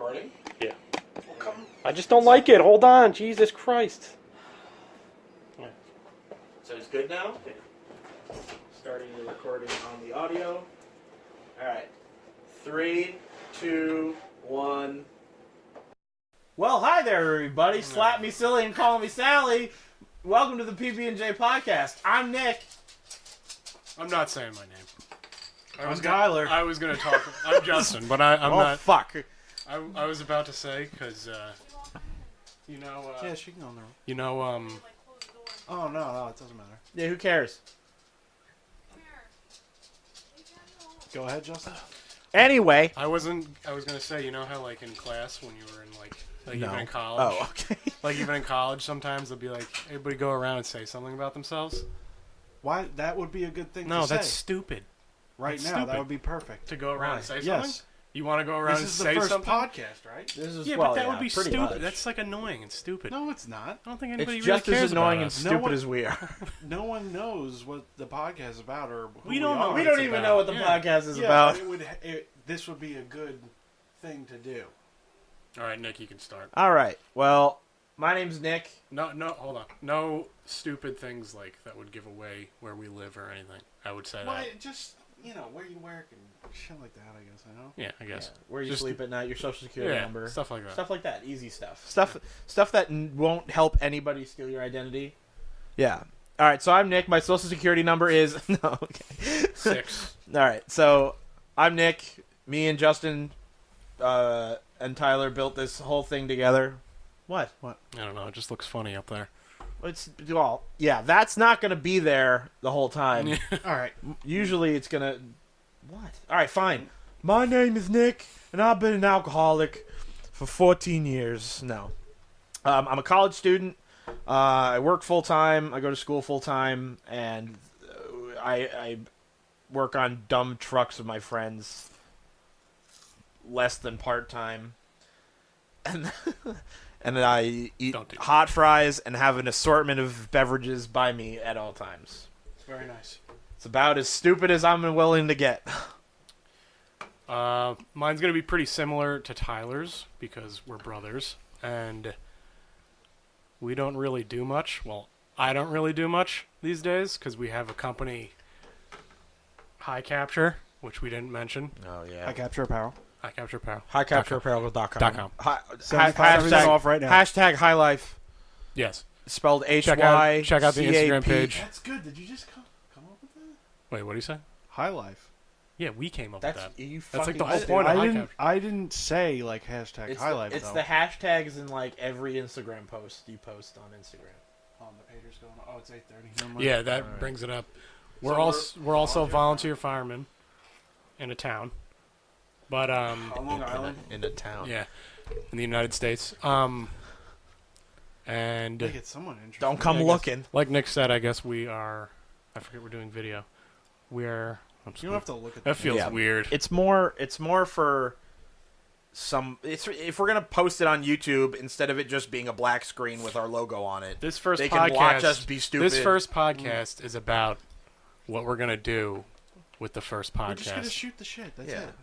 recording? Yeah. Well, come. I just don't like it. Hold on. Jesus Christ. Yeah. So it's good now? Starting the recording on the audio. Alright. 3, 2, 1. Well, hi there, everybody. Slap me silly and call me Sally. Welcome to the PBNJ Podcast. I'm Nick. I'm not saying my name. I'm Tyler. I was going to talk. I'm Justin, but I'm not. Fuck. I was about to say, because, you know... yeah, she can go in the room. You know, Oh, no, it doesn't matter. Yeah, who cares? Go ahead, Justin. Anyway. I was going to say, you know how, like, in class, when you were in, like No. even in college? Oh, okay. Like, even in college, sometimes they'll be like, everybody go around and say something about themselves. Why? That would be a good thing No, to say. that's stupid. Right that's now, stupid. that would be perfect. To go around and say something? Yes. You want to go around This and is say the first something? podcast, right? This is, Yeah, well, but that would be pretty stupid. much. That's, like, annoying and stupid. No, it's not. I don't think anybody It's really just cares as annoying about and us. stupid as we are. No one knows what the podcast is about or who We don't know are. what We it's don't even about. know what the Yeah. podcast is Yeah, about. but this would be a good thing to do. All right, Nick, you can start. All right. Well, my name's Nick. No, hold on. No stupid things like that would give away where we live or anything. I would say Well, that. it just, where you work and shit like that, I guess, Yeah, I guess. Where you Just- sleep at night, your social security Yeah, number. stuff like that. Stuff like that. Easy stuff. Stuff that won't help anybody steal your identity. Yeah. All right. So I'm Nick. My social security number is no. Okay. 6. All right. So I'm Nick. Me and Justin and Tyler built this whole thing together. What? I don't know. It just looks funny up there. Yeah. That's not gonna be there the whole time. All right. Usually it's gonna. What? All right. Fine. My name is Nick, and I've been an alcoholic for 14 years. No. I'm a college student. I work full time. I go to school full time, and I work on dumb trucks with my friends, less than part time, and and then I eat Don't do that. hot fries and have an assortment of beverages by me at all times. Very nice. It's about as stupid as I'm willing to get. Mine's going to be pretty similar to Tyler's because we're brothers, and we don't really do much. Well, I don't really do much these days because we have a company, Hycapture, which we didn't mention. Oh yeah. Hycapture Apparel. Hycapture Apparel. HycaptureApparel.com. 75% off right now. Hashtag High Life. Yes. Spelled Check HY. out the Instagram page. That's good. Did you just come up with that? Wait, what do you say? High Life. Yeah, we came up That's with that. you. That's like the fucking- whole point of Hycapture. I didn't say like hashtag It's High the, Life it's though. the hashtags in like every Instagram post you post on Instagram. The pager's going. Oh, it's 8:30. Never mind. Yeah, that Alright. brings it up. So We're also volunteer firemen in a town, but On Long Island. In a town. yeah, in the United States. And Make it someone interesting. Don't come I guess- looking. like Nick said, I guess we are. I forget we're doing video. We're. You don't have to look at That feels Yeah. weird. It's more for some. It's if we're gonna post it on YouTube instead of it just being a black screen with our logo on it. This first They podcast. can watch us be stupid. This first podcast is about what we're gonna do with the first We're just gonna podcast. shoot the shit. That's Yeah. it.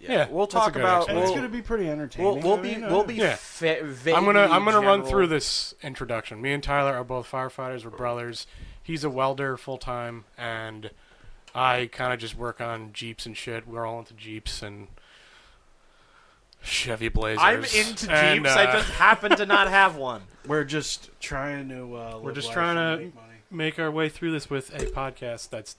Yeah, we'll that's a talk good about. And it's We'll, gonna be pretty entertaining. we'll I be mean, we'll be Yeah. vaguely I'm gonna run general. through this introduction. Me and Tyler are both firefighters. We're brothers. He's a welder full time, and I kind of just work on Jeeps and shit. We're all into Jeeps and Chevy Blazers. I'm into And, Jeeps. I just happen to not have one. We're just trying to. We're just live trying life and to make money. make our way through this with a podcast that's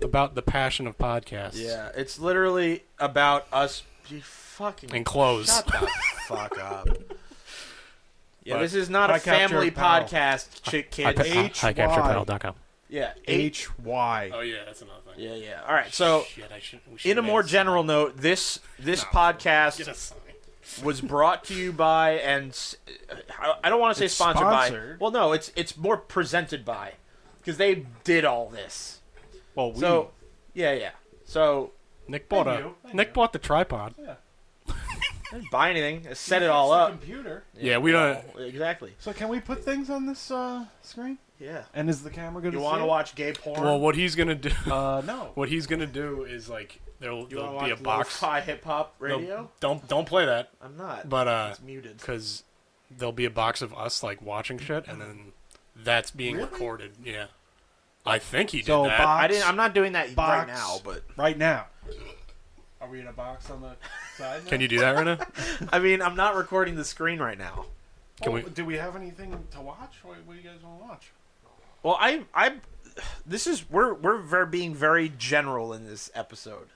about the passion of podcasts. Yeah, it's literally about us. You fucking And clothes. Shut the fuck up. Yeah, But this is not a Hycapture family Apparel. podcast, kids. Hycaptureapparel.com. Yeah, HY. Oh yeah, that's another thing. yeah, yeah. All right, so Shit, we should in a more general note, this podcast Get a sign. was brought to you by, and I don't want to say It's sponsored sponsored. by. Well, no, it's more presented by, because they did all this. Well, So, yeah. So Nick bought Thank you. Nick bought the tripod. Yeah. I didn't buy anything. I set it You all fixed the up. Computer. Yeah, we don't. Exactly. So can we put things on this screen? Yeah. And is the camera going to You see want to it? watch gay porn? Well, what he's gonna do? No. What he's gonna do is like there'll you want to be a watch box. lo-fi hip hop They'll- radio? Don't play that. I'm not. But It's muted. because there'll be a box of us like watching shit, and then that's being Really? recorded. Yeah, I think he did So that. box- I didn't. I'm not doing that right box. now. But Right now. Are we in a box on the side now? Can you do that right now? I mean, I'm not recording the screen right now. Can Oh, we? do we have anything to watch? What do you guys want to watch? Well, we're being very general in this episode.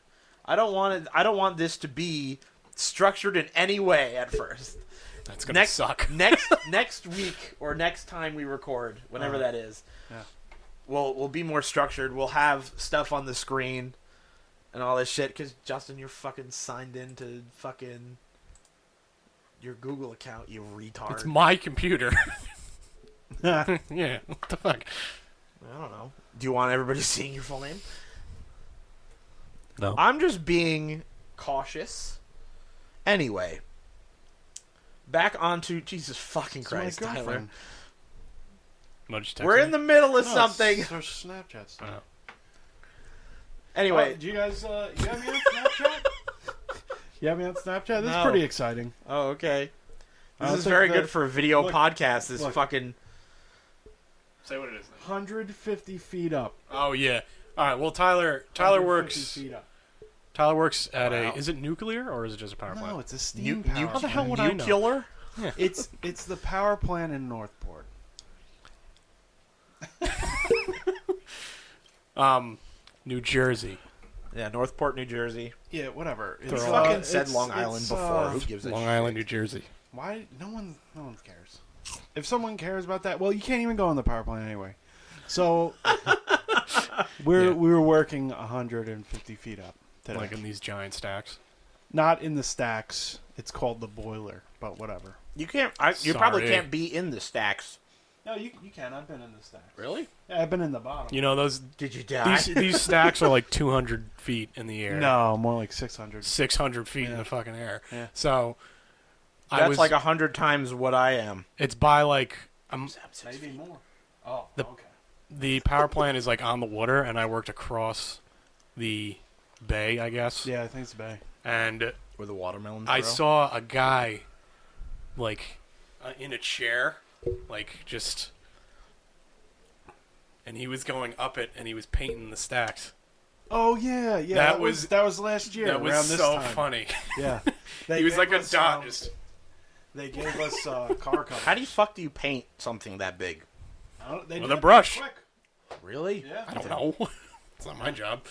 I don't want this to be structured in any way at first. That's gonna suck. next week or next time we record, whenever that is, Yeah. we'll be more structured. We'll have stuff on the screen and all this shit. Because Justin, you're fucking signed into fucking your Google account, you retard. It's my computer. Yeah. What the fuck? I don't know. Do you want everybody seeing your full name? No. I'm just being cautious. Anyway, back onto Jesus fucking It's my Christ, Tyler. girlfriend. We're in the middle of No, something. It's her Snapchat stuff. Anyway, Do you guys, you have me on Snapchat? You have me on Snapchat? This No. is pretty exciting. oh okay. This I'll is take very the- good for a video look, podcast. This look. fucking Say what it is. 150 feet up. Oh yeah. All right. Well, Tyler 150 works. feet up. Tyler works at Wow. a. Is it nuclear or is it just a power No, plant? it's a steam power How the plant. hell would I know? nuclear. It's the power plant in Northport. New Jersey. Yeah, Northport, New Jersey. Yeah, whatever. We They're all- fucking said it's- Long Island it's, before. Who gives a Long shit? Island, New Jersey. Why? No one cares. If someone cares about that, well, you can't even go on the power plant anyway. So we were working 150 feet up today. Like in these giant stacks. Not in the stacks. It's called the boiler, but whatever. You can't. You probably Sorry. can't be in the stacks. No, you can. I've been in the stacks. Really? Yeah, I've been in the bottom. You know those Did you die? these stacks are like 200 feet in the air. No, more like 600. 600 feet in Yeah. the fucking air. Yeah. So That's like 100 times what I am. it's by like Maybe more. Oh, The- okay. the power plant is like on the water, and I worked across the bay, I guess. Yeah, I think it's Bay. And Where the watermelons I grow. saw a guy like in a chair, like just, and he was going up it, and he was painting the stacks. Oh yeah, yeah. That That was last year. That was around this so time. funny. Yeah. He was like a gave us, dot, just. They gave us car cover. How do you paint something that big? They With do a it brush. quick. Really? Yeah. I don't know. It's not my job.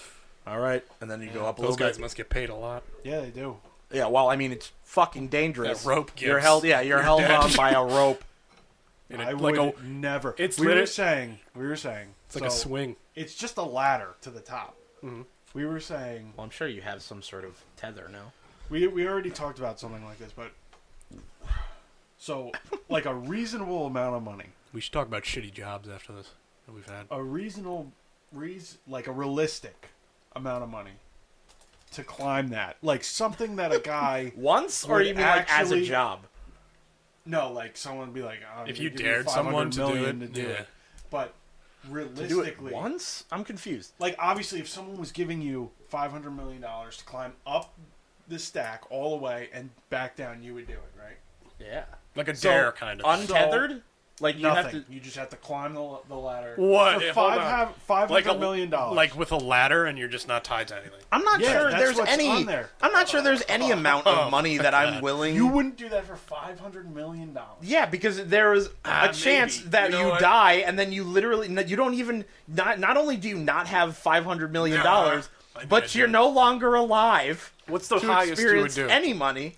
All right, and then you go up a Those little guys bit. must get paid a lot. Yeah, they do. Yeah, well, I mean, it's fucking dangerous. That rope You're gives. held. Yeah, you're held dead. on by a rope. In I a, would like a, never. it's we lit- were saying. it's like a swing. It's just a ladder to the top. Mhm. We were saying. Well, I'm sure you have some sort of tether now. We already talked about something like this, but so like a reasonable amount of money, We should talk about shitty jobs after this that we've had. a like a realistic amount of money to climb that, like something that a guy. Once, or Would you mean like as a actually- job? No, like someone would be like, oh, If we you give dared 500 someone to do million it, to do yeah. it. But To do it realistically, once? I'm confused. like obviously, if someone was giving you $500 million to climb up the stack all the way and back down, you would do it, right? Yeah. Like a So, dare kind of. Untethered? Like you Nothing. have to. You just have to climb the ladder. What? For Hold on. $500 million. Like with a ladder, and you're just not tied to anything. I'm not Yeah, sure that's there's what's any. on there. I'm not sure there's any amount of money that I'm willing. You wouldn't do that for $500 million. Yeah, because there is a chance maybe. that You know you what? die, and then you literally you don't even not only do you not have $500 million, I but bet you're you- no longer alive What's the to highest you would experience do? any money.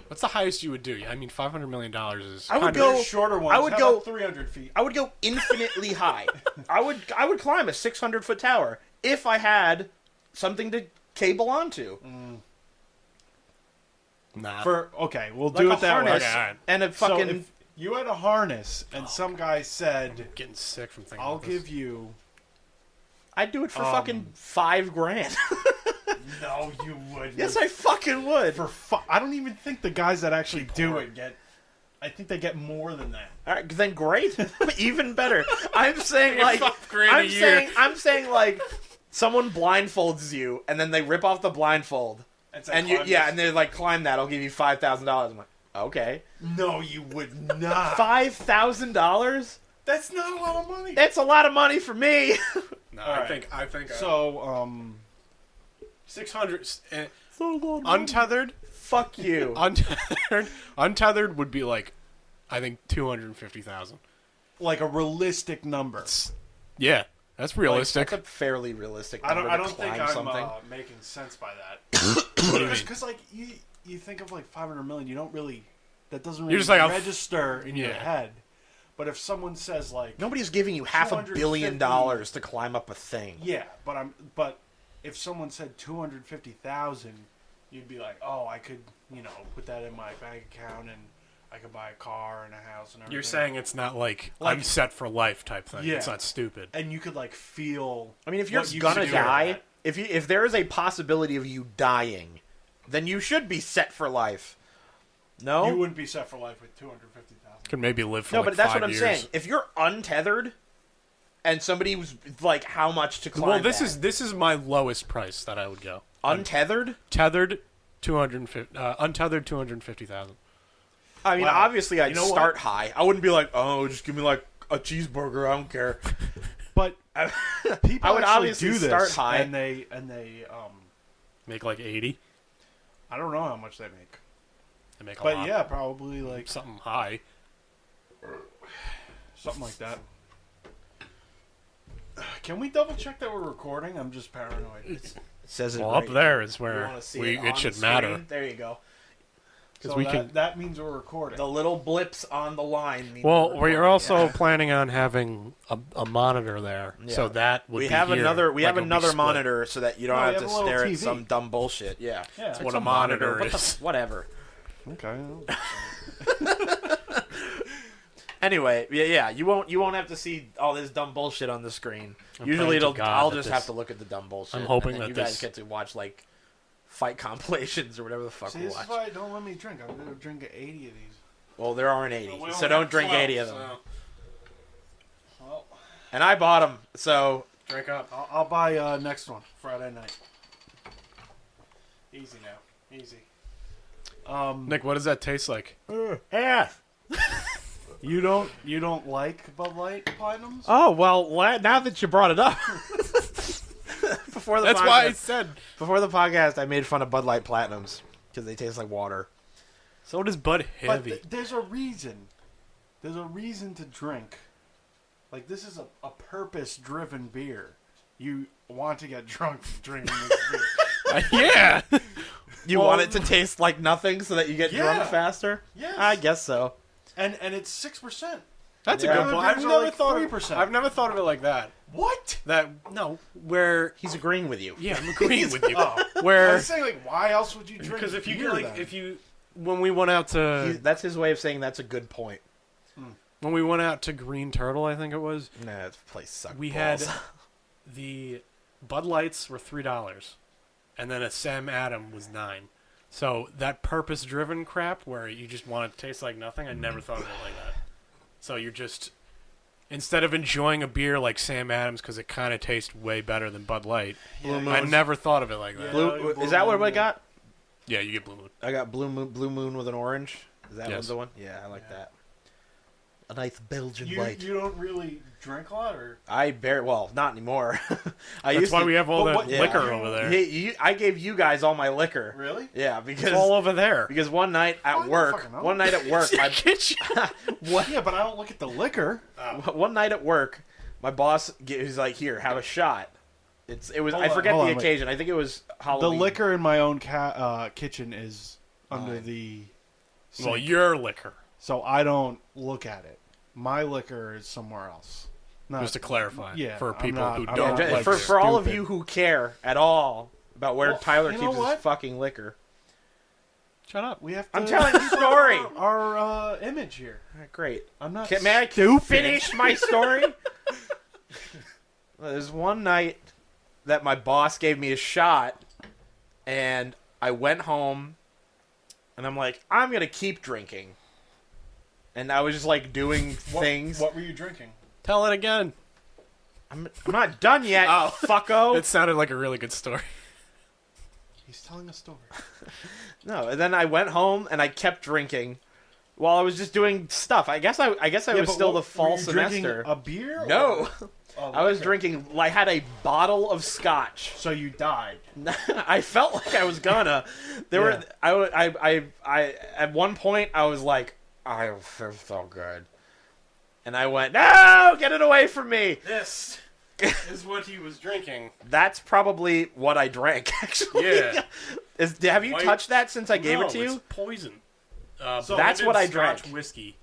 What's the highest you would do? I mean, $500 million is. I would kind go- of- There's shorter ones. I would How go- about 300 feet. I would go infinitely high. I would climb a 600-foot tower if I had something to cable onto, Nah. Okay, we'll like do a it that harness way. Okay, alright. and a So fucking. if you had a harness and some guy said, Getting sick from thinking "I'll about this. give you," I'd do it for fucking $5,000. No, you wouldn't. Yes, I fucking would. I don't even think the guys that actually do it get. I think they get more than that. All right, then great, even better. I'm saying like $5,000 I'm saying like someone blindfolds you and then they rip off the blindfold and and they're like climb that. I'll give you $5,000. I'm like, okay. No, you would not. $5,000? That's not a lot of money. That's a lot of money for me. No, Right. I think So 600 untethered. Fuck you. Untethered would be like, I think 250,000. like a realistic number. Yeah, that's realistic. That's a fairly realistic I number don't to think climb I'm something. making sense by that. What do you mean? Because like you think of like 500 million, you don't really that doesn't You're really just like, register in your yeah. head. But if someone says like Nobody's giving you $500 million to climb up a thing. yeah, but if someone said 250,000, you'd be like, oh, I could put that in my bank account and I could buy a car and a house and everything. You're saying it's not like Like- I'm set for life type thing. Yeah. It's not stupid. and you could like feel. I mean, if you're what you gonna secure die, at. if there is a possibility of you dying, then you should be set for life. No? You wouldn't be set for life with 250,000. Could maybe live for No, like but that's 5 what I'm years. saying. If you're untethered, and somebody was like, "How much to climb?" Well, this that? is my lowest price that I would go. untethered. Tethered, 250. Untethered, 250,000. I mean, Wow. obviously, I'd You know start what? high. I wouldn't be like, "Oh, just give me like a cheeseburger. I don't care." But people I would actually obviously do this, start high. and they Make like 80. I don't know how much they make, They make a but lot. yeah, probably like Something high. something like that. Can we double check that we're recording? I'm just paranoid. It says it Well, right up there is You where wanna see it on should the matter. screen? There you go. So we that, can- that means we're recording. The little blips on the line. Mean Well, we're we're recording, also yeah. planning on having a monitor there, so Yeah. that would We be have here, another. We like have it'll be another split. monitor so that you don't No, we have to have a little stare at TV. some dumb bullshit. Yeah, Yeah. It's what a a monitor What the is. whatever. Okay. Anyway, yeah. You won't have to see all this dumb bullshit on the screen. I'm Usually, praying to it'll. God I'll that just this- have to look at the dumb bullshit. I'm hoping and then that you guys this- get to watch like fight compilations or whatever the fuck See, we this watch. is why I don't let me drink. I'm gonna drink 80 of these. Well, there aren't 80, We only so don't have drink 12, 80 of them. so- Well, And I bought them, so Drink up. I'll buy next one Friday night. Easy now, easy. Nick, what does that taste like? yeah. You don't like Bud Light Platinums? Oh well, now that you brought it up. Before the That's podcast, why I said. before the podcast, I made fun of Bud Light Platinums because they taste like water. So does Bud But Heavy. there's a reason. There's a reason to drink. Like, this is a purpose-driven beer. You want to get drunk drinking this beer. Yeah. You Well, want it to taste like nothing so that you get drunk Yeah. faster? Yes. I guess so. And it's 6%. That's Yeah. a good point. Beers I've are never like thought 3%. I've never thought of it like that. What? Where He's agreeing with you. yeah, I'm agreeing with you. Oh. I Where was saying, like, why else would you drink because if you beer like then? if you when we went out to That's his way of saying that's a good point. Green Turtle, I think it was, Nah, this place sucks. we had the Bud Lights were $3, and then a Sam Adam was $9. So that purpose-driven crap where you just want it to taste like nothing, I never thought of it like that. So you're just instead of enjoying a beer like Sam Adams because it kind of tastes way better than Bud Light, Yeah, I never thought of it like that. Yeah. Blue, Blue is that what I Moon, got? Yeah, you get Blue Moon. I got Blue Moon with an orange. Is that Yes. the one? Yeah, I like Yeah. that. A nice Belgian you white. don't really drink a lot, or Not anymore. That's why we have all But that what- yeah. liquor over there. I gave you guys all my liquor. really? Yeah, It's because all over there. one night I at don't work, fucking know. one night at work, my Yeah, but I don't look at the liquor. one night at work, my boss was like, "Here, have a shot." It was. Hold I on, forget hold the on, wait. occasion. I think it was The Halloween. liquor in my own kitchen is under Fine. the sink, Well, your liquor. so I don't look at it. My liquor is somewhere else. Not, Just to clarify, yeah, for I'm people not- who I'm don't not, Yeah, like for all of stupid. you who care at all about where Well, Tyler you know keeps his what? fucking liquor. Shut up. we have to. I'm telling you a story. Our image here. All right, great. I'm not. May I stupid. finish my story? There's one night that my boss gave me a shot, and I went home, and I'm like, I'm gonna keep drinking, and I was just like doing things. What were you drinking? Tell it again. I'm not done yet, Oh. fucko. It sounded like a really good story. He's telling a story. No, and then I went home and I kept drinking while I was just doing stuff. I guess I was still the fall semester. A beer? No. Or I was liquor? drinking. I had a bottle of scotch. So you died. I felt like I was gonna. I at one point I was like, I feel so good, and I went, no, get it away from me. This is what he was drinking. That's probably what I drank. Actually, Yeah. Have you White- touched that since I gave it to It's you? poison. So that's what I drank. Scotch whiskey.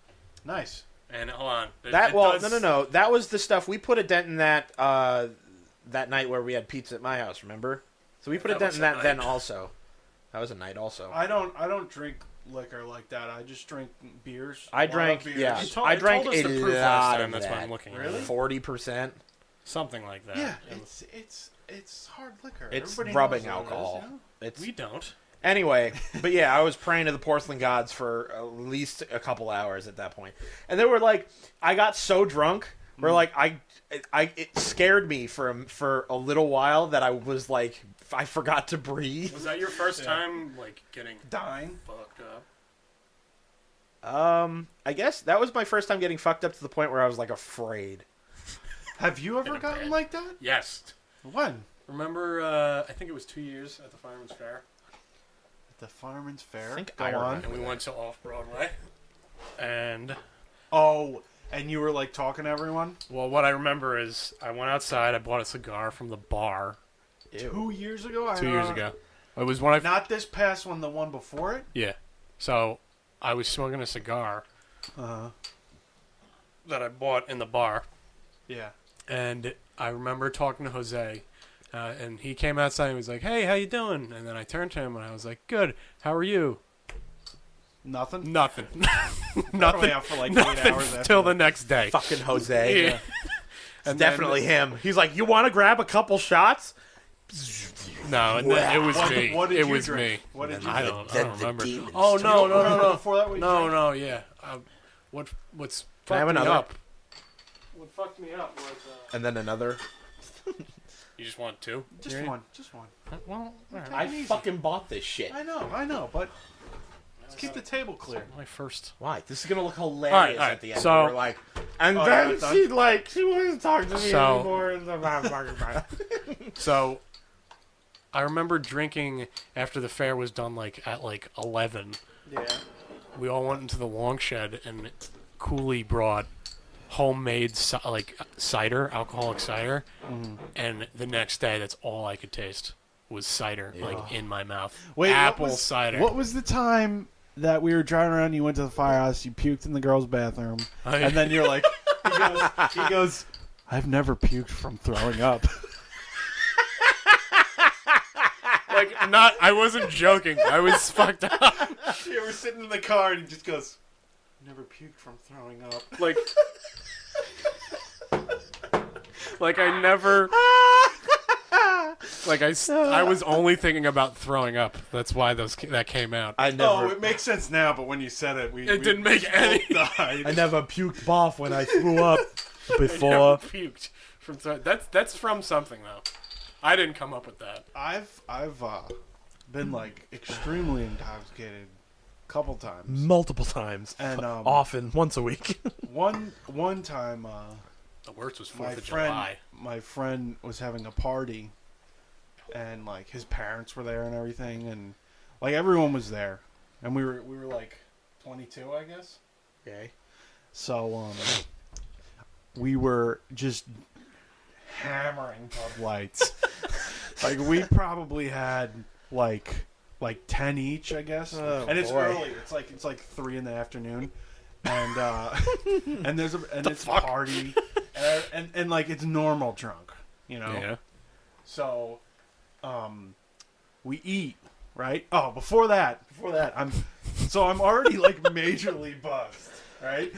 Nice. And hold on. No. That was the stuff we put a dent in that that night where we had pizza at my house. Remember? So we put a That dent was in a that night. then also. That was a night also. I don't drink liquor like that. I just drink beers. I A lot drank, of beers. yeah. It told- I it drank told us a the proof last lot time, of that's what that. I'm looking at. Really? 40%. Something like that. Yeah, it's hard liquor. It's Everybody rubbing knows what it is, alcohol. you know? It's We don't. anyway, but yeah, I was praying to the porcelain gods for at least a couple hours at that point, and they were like, I got so drunk, where like it scared me for a little while that I was like, I forgot to breathe. Was that your first time, like, getting Dying. fucked up? I guess that was my first time getting fucked up to the point where I was like afraid. Have you ever In a gotten bed. like that? Yes. When? Remember, I think it was 2 years at the Fireman's Fair, At the Fireman's Fair. I think Go I on. remember. and we went to Off-Broadway. And, Oh, and you were like talking to everyone? well, what I remember is I went outside, I bought a cigar from the bar Ew. 2 years ago? 2 years ago. It was when I... Not this past one, the one before it? Yeah. So, I was smoking a cigar Uh-huh. that I bought in the bar. Yeah. And I remember talking to Jose, and he came outside and was like, "Hey, how you doing?" And then I turned to him and I was like, "Good. How are you?" Nothing? Nothing. Probably Nothing. out for like 8 Nothing hours after till the that. next day. Fucking Jose. Yeah. It's And definitely him. He's like, you want to grab a couple shots? No, and then it was me. What did it you was drink? me. What did you I drink? don't remember. demons Oh took no, no, no, no, Before that, what you no, drank? no, yeah. What's Can I have fucked me another? up? What fucked me up was And then another. you just want two? Just Yeah. one. Just one. Well, alright. I easy. fucking bought this shit. I know, but let's keep the table clear. my first. Why? This is gonna look hilarious All right, at the end. so- We're like, and Oh, then yeah, it's she wouldn't talk to me So- anymore. And So, I remember drinking after the fair was done, like at like 11. yeah. We all went into the long shed, and Cooley brought homemade cider, alcoholic cider, and the next day, that's all I could taste was cider, like in my mouth. Wait, apple what was, cider. What was the time that we were driving around? You went to the firehouse. You puked in the girls' bathroom, and then you're like, he goes, I've never puked from throwing up. like not. I wasn't joking. I was fucked up. You were sitting in the car, and he just goes, never puked from throwing up. Like, like I never. Like I was only thinking about throwing up. That's why that came out. I Oh, never, it makes sense now, but when you said it, we didn't make any- died. I never puked boff when I threw up I before. never puked from that's from something though. I didn't come up with that. I've been like extremely intoxicated a couple times. Multiple times. And Often, once a week. one time, The worst was 4th my of friend July. my friend was having a party, and like his parents were there and everything, and like everyone was there, and we were like 22, I guess. Okay. So we were just hammering Bud Lights. Like we probably had like 10 each, I guess. Oh, and it's boy. early. It's like 3 in the afternoon. And and it's fuck? a party, and like it's normal drunk, you know. Yeah. So, we eat, right? Oh, before that, I'm already like majorly buzzed, right?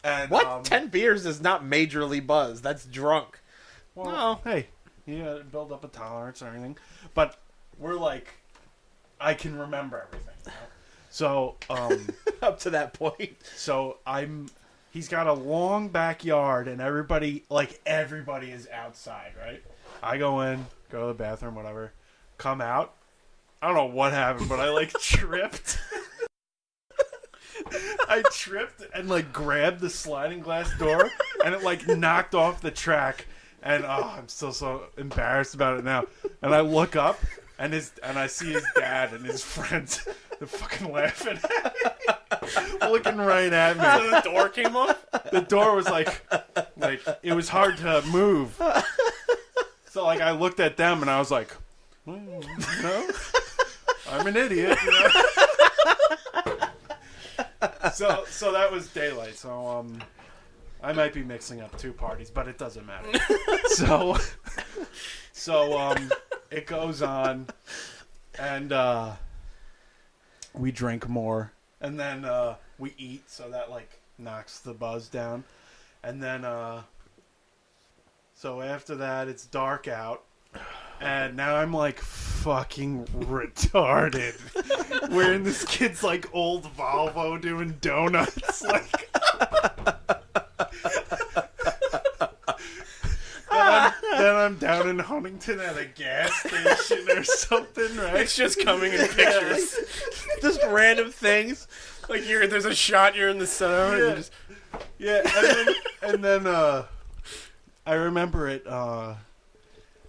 And What? 10 beers is not majorly buzzed. That's drunk. Well, hey, you gotta build up a tolerance or anything. But we're like I can remember everything. You know? So Up to that point. so he's got a long backyard, and everybody is outside, right? I go in, go to the bathroom, whatever, come out. I don't know what happened, but I tripped. I tripped and grabbed the sliding glass door, and it knocked off the track. And I'm still so embarrassed about it now. And I look up, and I see his dad and his friends. They're fucking laughing at me, looking right at me. So the door came up? The door was it was hard to move. So I looked at them, and I was like, no, I'm an idiot. You know? So that was daylight. So I might be mixing up two parties, but it doesn't matter. So it goes on, and we drink more, and then we eat, so that knocks the buzz down, and then so after that it's dark out. And now I'm fucking retarded. We're in this kid's old Volvo doing donuts. Then I'm down in Huntington at a gas station or something, right? It's just coming in pictures. Just random things. There's a shot, you're in the center. Yeah. And just, Yeah, and then I remember it.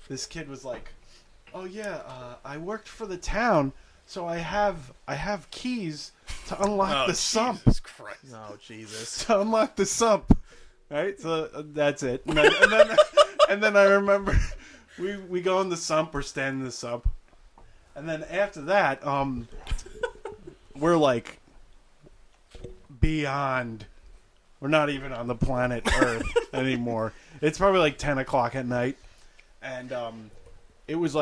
This kid was like, "Oh yeah, I worked for the town, so I have keys to unlock the sump." Jesus Christ. Oh, Jesus. To unlock the sump, right? So that's it. And then I remember we go in the sump, we're standing in the sump, and then after that, we're beyond. We're not even on the planet Earth anymore. It's probably 10 o'clock at night. And it was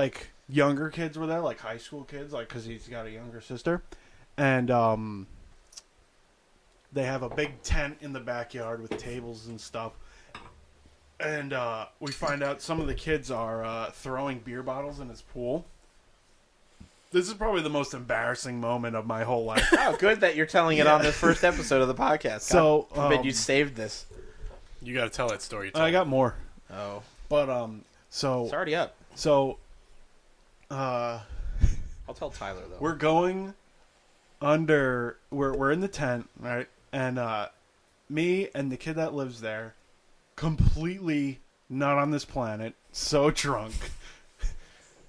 younger kids were there, high school kids, because he's got a younger sister. And they have a big tent in the backyard with tables and stuff. And we find out some of the kids are throwing beer bottles in his pool. This is probably the most embarrassing moment of my whole life. Oh, good that you're telling it on the first episode of the podcast. So, God forbid you saved this. You got to tell that story. I got more. Oh. But, so... It's already up. So, I'll tell Tyler, though. we're going under... We're in the tent, right? And me and the kid that lives there, completely not on this planet, so drunk.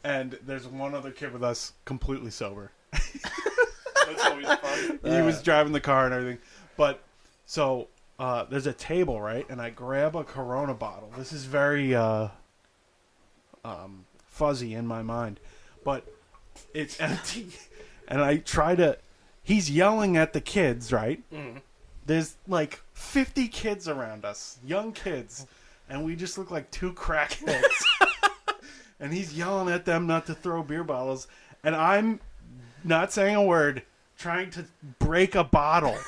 And there's one other kid with us, completely sober. That's always fun. He was driving the car and everything. But, so, there's a table, right? And I grab a Corona bottle. This is very fuzzy in my mind. But it's empty. And I try to... He's yelling at the kids, right? Mm. There's 50 kids around us. Young kids. And we just look like two crackheads. And he's yelling at them not to throw beer bottles. And I'm not saying a word, trying to break a bottle.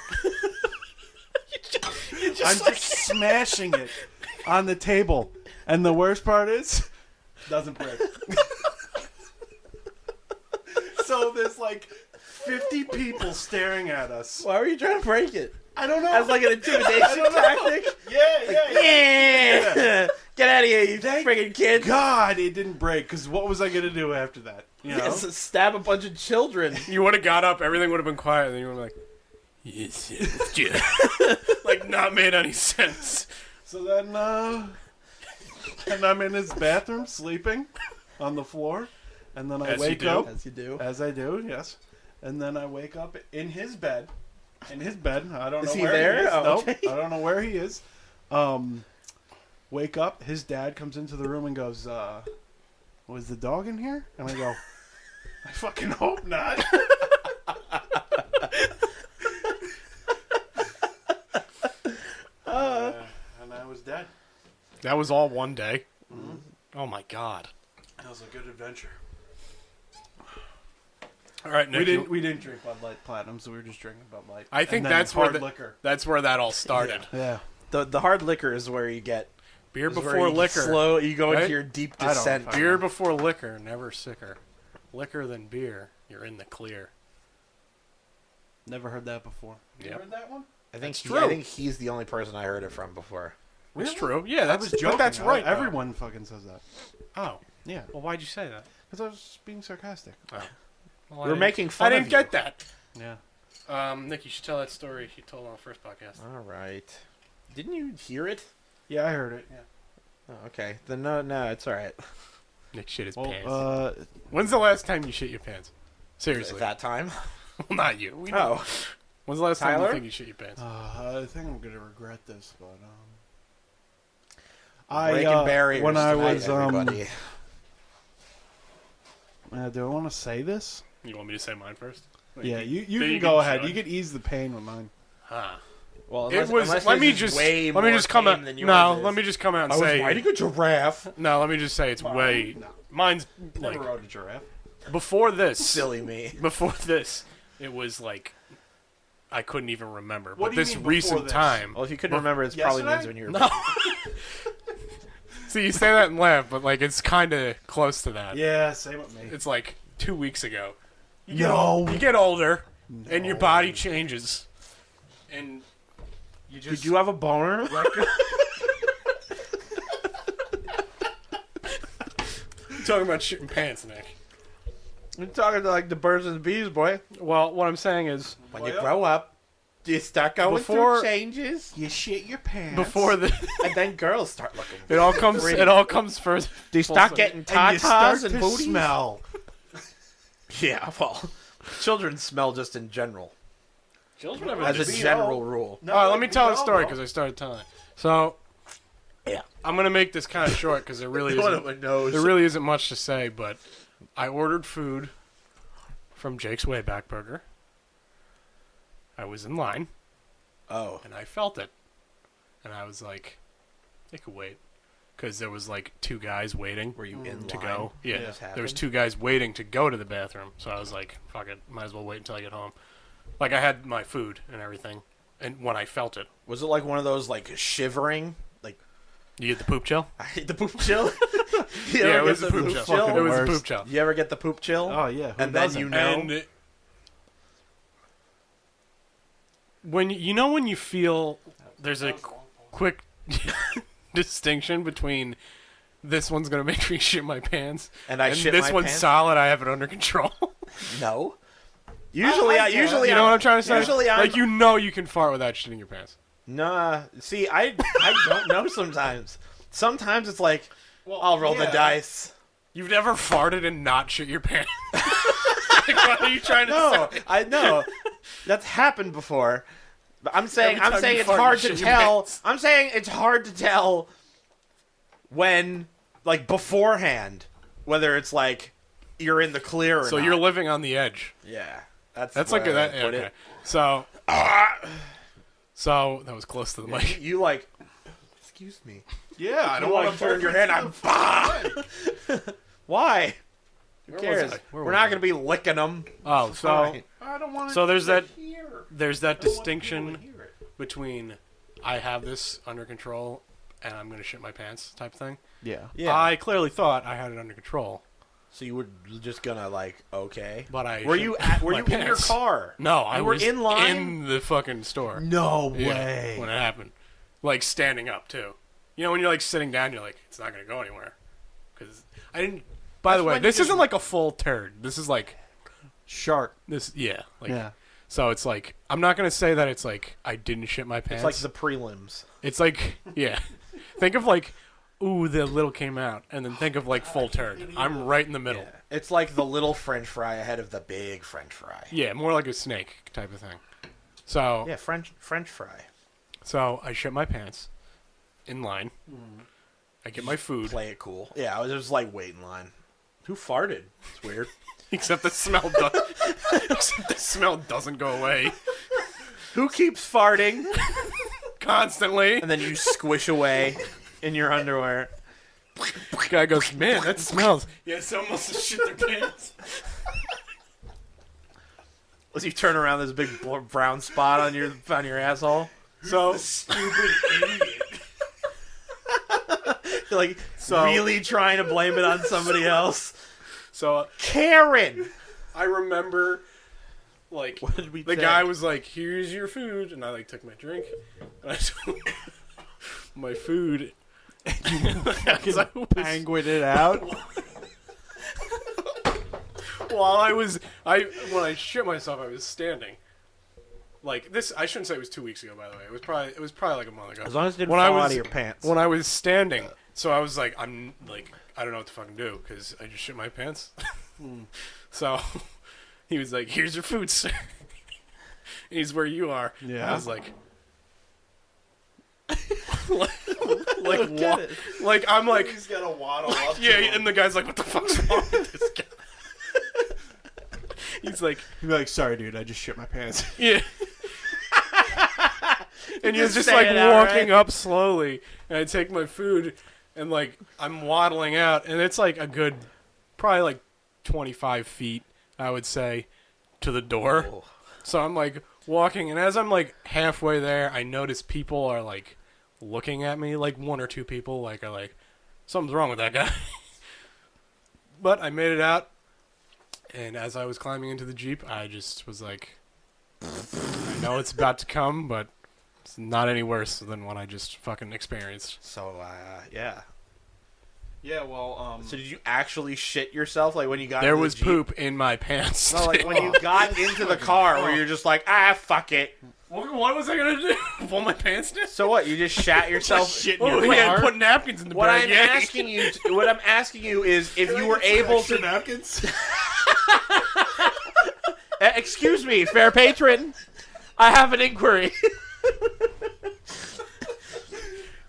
I'm just smashing it on the table. And the worst part is, it doesn't break. So there's 50 people staring at us. Why were you trying to break it? I don't know. As an intimidation tactic? Yeah. Get out of here, you Thank friggin' kid. God, it didn't break, because what was I going to do after that? You know? Yes, stab a bunch of children. You would have got up, everything would have been quiet, and then you would have been yes, yeah. Not made any sense. So then, and I'm in his bathroom sleeping on the floor, and then I wake up. As you do. As I do, yes. And then I wake up in his bed. In his bed. I don't know Is he where there? he is. Oh, Nope. okay. I don't know where he is. Wake up. His dad comes into the room and goes, was the dog in here? And I go, I fucking hope not. And I was dead. That was all one day. Mm-hmm. Oh my God. That was a good adventure. All right, Nick. We didn't drink Bud Light Platinum, so we were just drinking Bud Light. I think And then that's where hard liquor. that's where that all started. Yeah. The hard liquor is where you get Beer is where before you liquor. You go right? into your deep I don't descent. fucking- Beer before liquor, never sicker. liquor than beer, you're in the clear. Never heard that before. You Yep. heard that one? I think That's he, true. I think he's the only person I heard it from before. It's true. Yeah, I that's was but joking. that's right. though. Everyone fucking says that. Oh, Yeah. well, why'd you say that? Because I was being sarcastic. Oh. Well, We're making fun I of didn't you. get that. Yeah. Nick, you should tell that story you told on the first podcast. All right. Didn't you hear it? Yeah, I heard it. Yeah. Oh, okay. Then no, it's all right. Nick shit his Well, pants. When's the last time you shit your pants? Seriously. That time. Well, not you. We know. Oh, When's the last time you Tyler? think you shit your pants? I think I'm gonna regret this, but breaking barriers when I tonight, was everybody. do I want to say this? You want me to say mine first? Yeah, you then can go ahead. judge. You could ease the pain with mine. Huh. Well, It was. Let me just. Let me just come out. No, let me just come out and say. riding a giraffe. No, let me just say it's way. No. Mine's Never like rode a giraffe. before this. Silly me. Before this, it was like I couldn't even remember. What But do you this mean before recent this? time. Well, if you couldn't remember, it's probably yesterday? means when you were. No. See, you say that and laugh, but like it's kind of close to that. Yeah, same with me. It's like 2 weeks ago. No. You get older, and your body changes, and you just. Did you have a boner? talking about shitting pants, Nick? You're talking to like the birds and the bees, boy. Well, what I'm saying is, When you grow up, you start going Before- through changes, You shit your pants. before the and then girls start looking. it all comes first. They start getting and you start tatas and to booties. smell. Yeah, well, children smell just in general, Children have as a just- general rule. No, All right, let me we tell the all story know. because I started telling it. So, Yeah. I'm gonna make this kind of short because there really One of isn't. my nose. There really isn't much to say, but I ordered food from Jake's Wayback Burger. I was in line Oh, and I felt it, and I was like, "They could wait," because there was like 2 guys waiting were you in to line? go. Yeah, This there was happened? 2 guys waiting to go to the bathroom, so I was like, "Fuck it, might as well wait until I get home." Like I had my food and everything, and when I felt it, Was it like one of those like shivering? Like you get the poop chill. I hate the poop chill. You Yeah, ever it was get the the poop poop chill. chill? It was the Worst. poop chill. You ever get the poop chill? Oh yeah, who And then doesn't? you know. And when you feel there's a quick distinction between this one's gonna make me shit my pants And I and shit this my one's pants? solid, I have it under control. No. Usually, You know what I'm trying to say? Usually, like you know you can fart without shitting your pants. Nah. See, I don't know sometimes. Sometimes it's like, I'll roll the yeah. dice. You've never farted and not shit your pants. Like, what are you trying to No, say? I know. That's happened before. But I'm saying Every time you it's fart, hard you to shit your tell. pants. I'm saying it's hard to tell when, like, beforehand, whether it's like you're in the clear or So not. you're living on the edge. Yeah. That's like the way that. I put Okay. it. So that was close to the mic. You like, excuse me. Yeah, I You don't like want to turn your head on. Why? Who Where cares? was I? Where We're was not I? going to be licking them. Oh, so Fine. I don't want. So there's that Here. there's that I don't want people to distinction hear it. between I have this under control and I'm gonna shit my pants type thing. Yeah. Yeah. I clearly thought I had it under control, So you were just gonna like, okay. but I Were shit you my in your pants. car? No, I You were was in line? in the fucking store. No Yeah, way. when it happened, like standing up too. You know when you're like sitting down, you're like it's not gonna go anywhere because I didn't. By the way, when you this just- isn't like a full turd. This is like Shark. this. Yeah, like Yeah. so it's like I'm not gonna say that it's like I didn't shit my pants. It's like the prelims. It's like, yeah. Think of like, ooh, the little came out, and then think of like full turd. I'm right in the middle. Yeah. It's like the little French fry ahead of the big French fry. Yeah, more like a snake type of thing. So, Yeah, French fry. so I shit my pants in line. I get my food, Play it cool. Yeah, I was just like wait in line. Who farted? It's weird. except the smell doesn't go away Who keeps farting? constantly. And then you squish away in your underwear. Guy goes, man, that smells. Yeah, someone must have shit their pants. As you turn around, there's a big brown spot on your asshole. So, Stupid idiot. You're like really trying to blame it on somebody else. So Karen. I remember, like, What did we the say? guy was like, "Here's your food," and I like took my drink, and I took my food. As I was- Penguin it out. While when I shit myself, I was standing. Like this, I shouldn't say it was 2 weeks ago. By the way, it was probably like a month ago. As long as it didn't When fall I was, out of your pants. When I was standing, so I was like, I don't know what to fucking do because I just shit my pants. So he was like, "Here's your food, sir." He's where you are. Yeah. I was like, Get it. like I'm like, He's got to waddle up. yeah, and the guy's like, "What the fuck's wrong with this guy?" He's like, He'd be like, "Sorry, dude, I just shit my pants." yeah. And he was just say like it outright. walking up slowly, and I take my food, and like I'm waddling out, and it's like a good, probably like 25 feet, I would say, to the door. Oh. So I'm like walking, and as I'm like halfway there, I notice people are like looking at me, like one or two people, like are like, something's wrong with that guy. But I made it out, and as I was climbing into the Jeep, I just was like, I know it's about to come, but it's not any worse than what I just fucking experienced. So, yeah. Yeah, well, So did you actually shit yourself? Like when you got There into the was Jeep? poop in my pants. No, like when you got into the car where you're just like, fuck it. What was I gonna do? Pull my pants down? So what? You just shat yourself? shit in Oh your yeah, car? put napkins in the What bag. I'm Yeah. what I'm asking you is if you were able to. napkins. Excuse me, fair patron. I have an inquiry.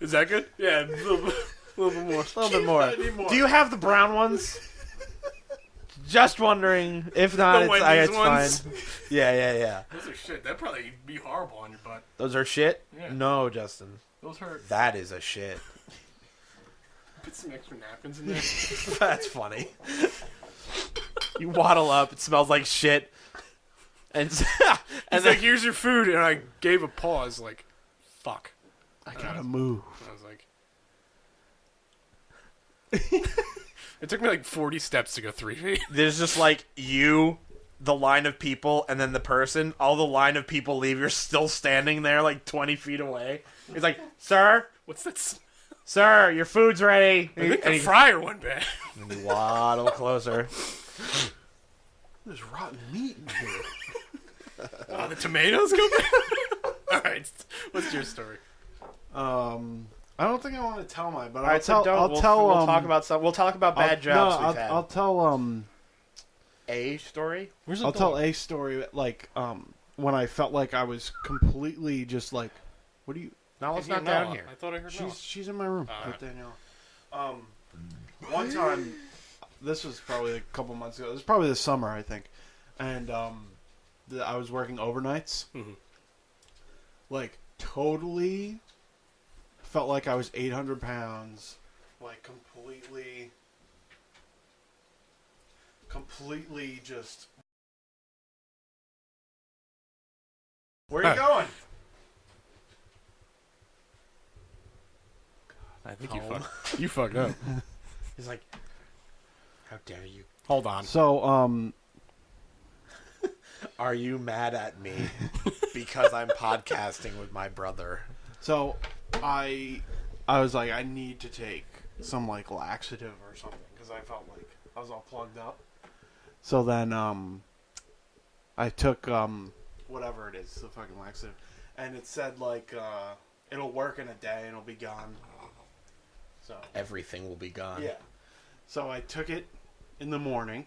Is that good? Yeah, a little bit more. A little bit more. Do you have the brown ones? Just wondering. If not, The it's Wendy's ones? fine. Yeah. Those are shit. That'd probably be horrible on your butt. Those are shit? Yeah. No, Justin. Those hurt. That is a shit. Put some extra napkins in there. That's funny. You waddle up. It smells like shit. And He's then like, "Here's your food," and I gave a pause, like, "Fuck." I gotta move. I was like, it took me like 40 steps to go 3 feet. there's just like you, the line of people, and then the person. All the line of people leave. You're still standing there like 20 feet away. He's like, "Sir, What's that? sir, your food's ready." I think And the he- fryer went bad. and you waddle closer. There's rotten meat in here. Oh, the tomatoes go bad. All right, what's your story? I don't think I want to tell mine, but All right, so don't. We'll talk about some. We'll talk about bad jobs we've had. I'll tell A story. I'll tell a story like when I felt like I was completely just like, what do you? No, let's Is he not Noah? down here. I thought I heard Noah. She's in my room. All right. Danielle. One time, this was probably a couple months ago. It was probably the summer, I think, and I was working overnights. Mhm. Like totally felt like I was 800 pounds. Like completely just. Where are you going? I think Home. you fucked up. He's like, "How dare you? Hold on. So Are you mad at me because I'm podcasting with my brother?" So I was like, I need to take some like laxative or something because I felt like I was all plugged up. So then I took whatever it is, the fucking laxative, and it said like it'll work in a day and it'll be gone. So Everything will be gone. yeah. So I took it in the morning.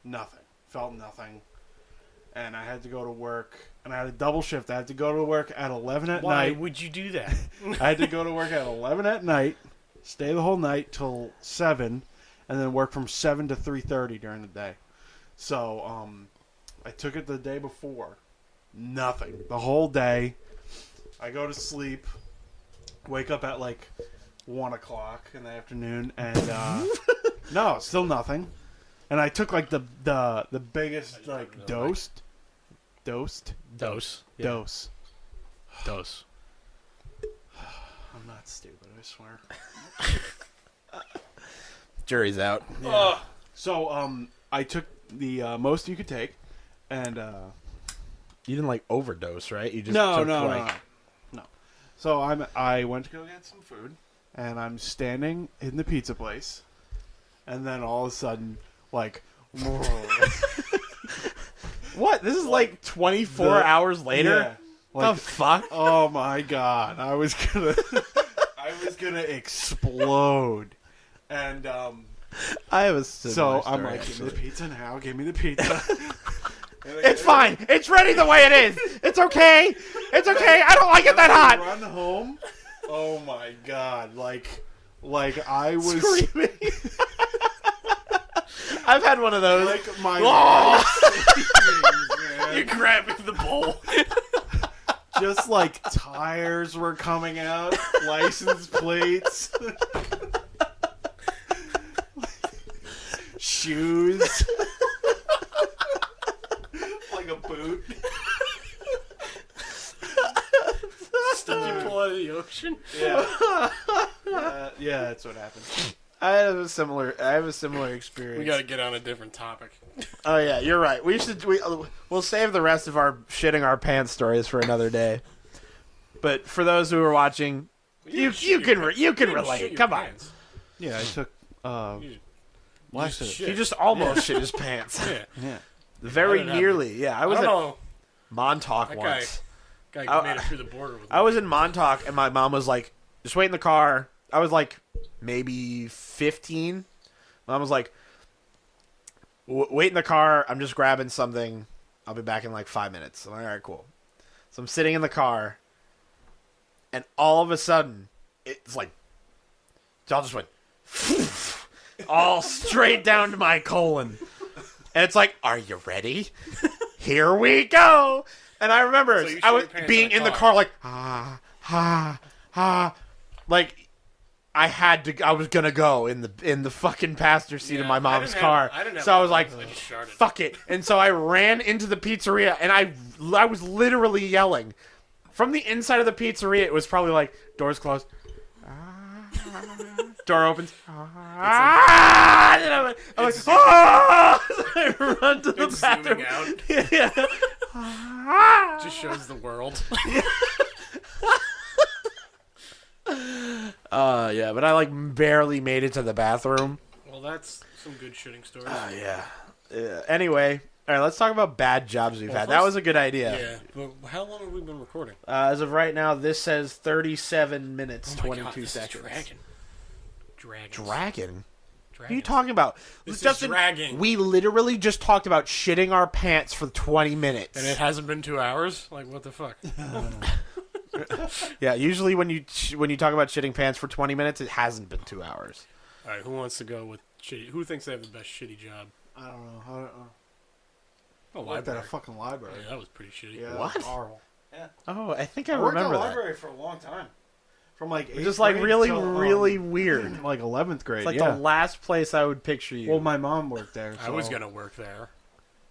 Nothing. Felt nothing. And I had to go to work. And I had a double shift. I had to go to work at 11 at Why night. would you do that? I had to go to work at 11 at night, stay the whole night till 7, and then work from 7 to 3:30 during the day. So I took it the day before. Nothing. The whole day. I go to sleep. Wake up at like 1 o'clock in the afternoon. And no, still nothing. And I took like the biggest like dose. Dose. Dose. Dose. I'm not stupid, I swear. Jury's out. Yeah. So I took the most you could take, and You didn't like overdose, right? You just no. So I went to go get some food, and I'm standing in the pizza place, and then all of a sudden, like, What? This is like 24 hours later? Yeah, like, the fuck? oh my god! I was gonna explode, and I have a so I'm like, give me the pizza now. Give me the pizza. It's fine. It's ready the way it is. It's okay. It's okay. I don't like it that hot. Run home. Oh my god! Like I was Screaming. I've had one of those. like my You're grabbing the bowl. just like tires were coming out, license plates, shoes, like a boot. Stuff you pull out of the ocean. Yeah, yeah, that's what happened. I have a similar experience. We gotta get on a different topic. Oh yeah, you're right. We'll save the rest of our shitting our pants stories for another day. But for those who are watching, you can relate. Come on. Yeah, I took Shit. He just almost shit his pants. Yeah. yeah. Very I didn't have nearly. Yeah, I was I at don't know. Montauk That once. Guy made it through the border with me. I was in Montauk, and my mom was like, just wait in the car. I was like, maybe 15. Mom was like, wait in the car. I'm just grabbing something. I'll be back in like 5 minutes. I'm like, all right, cool. So I'm sitting in the car, and all of a sudden, it's like, it all just went all straight down to my colon. And it's like, are you ready? Here we go. And I remember So you I was shit your pants being in the car like, like I was gonna go in the fucking passenger seat of my mom's car. So I was like, I just sharted. fuck it. And so I ran into the pizzeria, and I was literally yelling from the inside of the pizzeria. It was probably like, doors closed, door opens, and I'm like, I run to the It's bathroom. zooming out. Yeah. Just shows the world. Yeah, but I like barely made it to the bathroom. Well, that's some good shitting stories. Yeah. Anyway, all right, let's talk about bad jobs we've had. That first- was a good idea. Yeah, but how long have we been recording? As of right now, this says 37 minutes, Oh my 22 God, this is seconds. Dragon. What are you talking about? This is Justin, dragging. we literally just talked about shitting our pants for 20 minutes. And it hasn't been 2 hours? Like, what the fuck? Yeah, usually when you talk about shitting pants for 20 minutes, it hasn't been 2 hours. All right, who wants to go with shitty? Who thinks they have the best shitty job? I don't know. Oh, I worked at a library. fucking library. Yeah, that was pretty shitty. Yeah, What? that was horrible. Oh, I think I I worked at a remember that. library for a long time. From like 8th Just like grade really, till, really weird. like 11th grade. It's like yeah. the last place I would picture you. Well, my mom worked there. I was so- going to work there.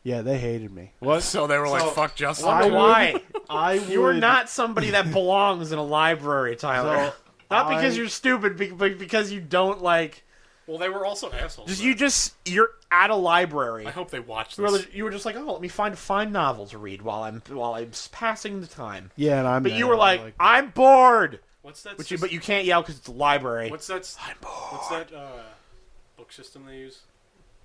Yeah, they hated me. What? So they were like, So- fuck Justin. I wonder why. I You are not somebody that belongs in a library, Tyler. So, Not because I- you're stupid, but because you don't like. Well, they were also assholes. though. You're at a library. I hope they watched You this. were just like, oh, let me find a fine novel to read while I'm passing the time. Yeah, and I'm. But there, you were I'm like, I'm bored. What's that? But you can't yell because it's a library. What's that? I'm bored. What's that book system they use?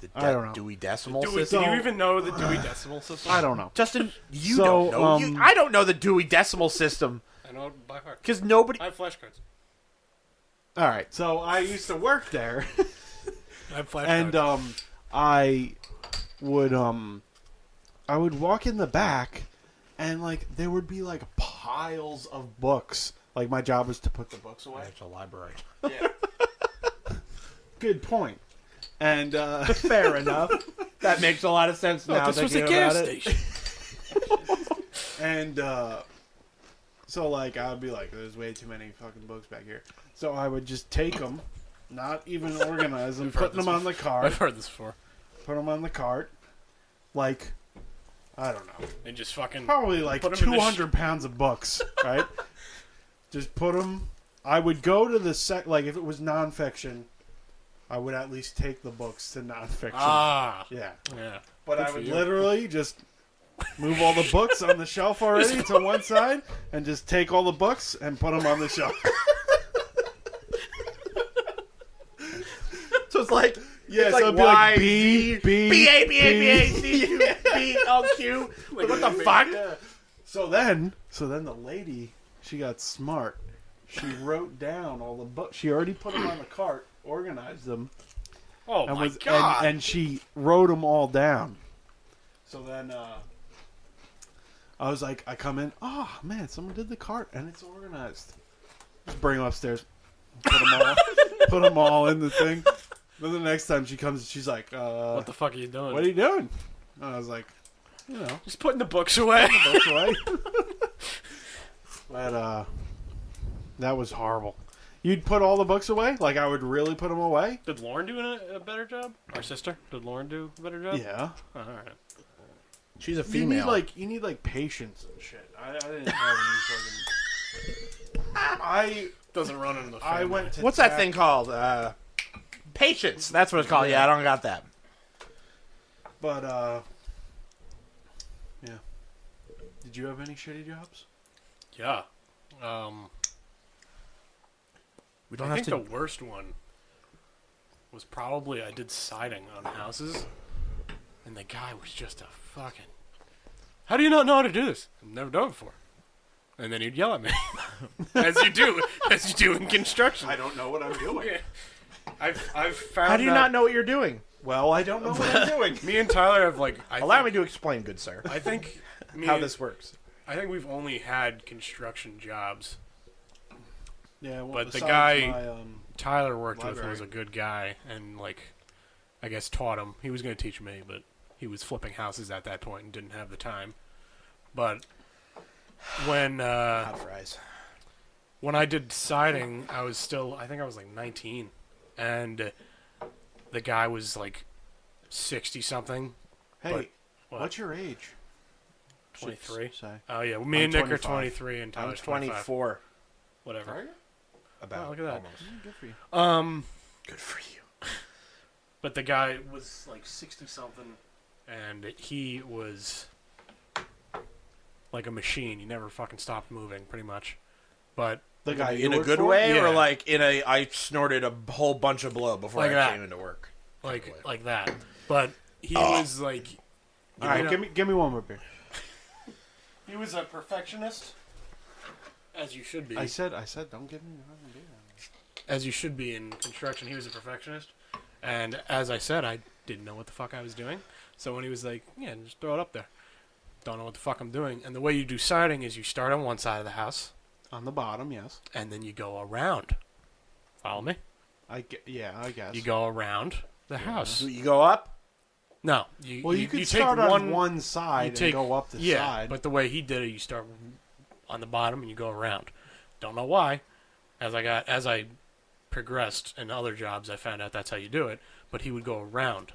The I don't know. Dewey Decimal Dewey, System. do you even know the Dewey Decimal System? I don't know. Justin, you So, don't know. I don't know the Dewey Decimal System I know it by heart. because nobody. I have flashcards. All right, so I used to work there, I have flashcards. and I would walk in the back, and like there would be like piles of books. Like my job was to put the books away. It's a library. Yeah. Good point. And Fair enough. That makes a lot of sense now. this was a thinking gas about it. station. And so like I would be like, there's way too many fucking books back here. So I would just take them, not even organize them, I've heard putting them this on the cart, I've heard this before. put them on the cart, like I don't know, And just fucking. probably like Put 'em in the 200 pounds of books, right? Just put them. I would go to the like if it was nonfiction, I would at least take the books to nonfiction. Ah. Yeah. Yeah. But Good I for would you. literally just move all the books on the shelf already to one side and just take all the books and put them on the shelf. So it's like Yeah, it's so like it'd be like Y, B, Z, B, B, A, B, A, B, A, B. C, Q, B, L, Q. Like, what the fuck? Yeah. So then the lady, she got smart. She wrote down all the books. She already put them on the cart, organized them, Oh and my god. and she wrote them all down. So then I was like, I come in, oh man, someone did the cart and it's organized. Just bring them upstairs, put them all in the thing. Then the next time she comes, she's like, What the fuck are you doing? what are you doing? And I was like, you know, Just putting the books away. books away. But that was horrible. You'd put all the books away? Like I would really put them away? Did Lauren do a better job? Our sister? Did Lauren do a better job? Yeah. Oh, all right. She's a You need like patience and shit. I didn't have any fucking. Doesn't run in the family. I went to What's that thing called? Patience. That's what it's called. Yeah, I don't got that. But yeah. Did you have any shitty jobs? Yeah. We don't I have think to. the worst one was probably I did siding on houses, and the guy was just a fucking. How do you not know how to do this? I've never done it before. And then he'd yell at me, as you do in construction. I don't know what I'm doing. Yeah. I've found. How do you not know what you're doing? Well, I don't know what I'm doing. Me and Tyler have like. Allow me to explain, good sir, I think how this works. I think we've only had construction jobs. Yeah, well, But the besides guy- my, Tyler worked with Library. was a good guy and like I guess taught him. He was going to teach me, but he was flipping houses at that point and didn't have the time. But when Hot fries. when I did siding, I think I was like 19 and the guy was like 60 something. hey, What? what's your age? 23. Say. Oh yeah, me I'm and Nick are 25. 23 and I'm Tyler's 25. 24. Whatever. Are you? About. Oh, look at that. Almost. Good for you. Good for you. But the guy was like 60 something, and he was like a machine. He never fucking stopped moving, pretty much. But The guy you In a work good for? way, or Yeah. like in a I snorted a whole bunch of blow before Like I that. came into work. like that. But he was like, All right, know- give me one more beer. he was a perfectionist, as you should be. I said, don't give me another beer. As you should be in construction. He was a perfectionist, and as I said, I didn't know what the fuck I was doing. So when he was like, "Yeah, just throw it up there," don't know what the fuck I'm doing. And the way you do siding is you start on one side of the house, On the bottom, yes. and then you go around. Follow me? I guess. You go around the house. So you go up. No, Well, you could take start on one side you take- and go up the yeah, side. but the way he did it, you start on the bottom and you go around. Don't know why. As I progressed in other jobs, I found out that's how you do it. But he would go around,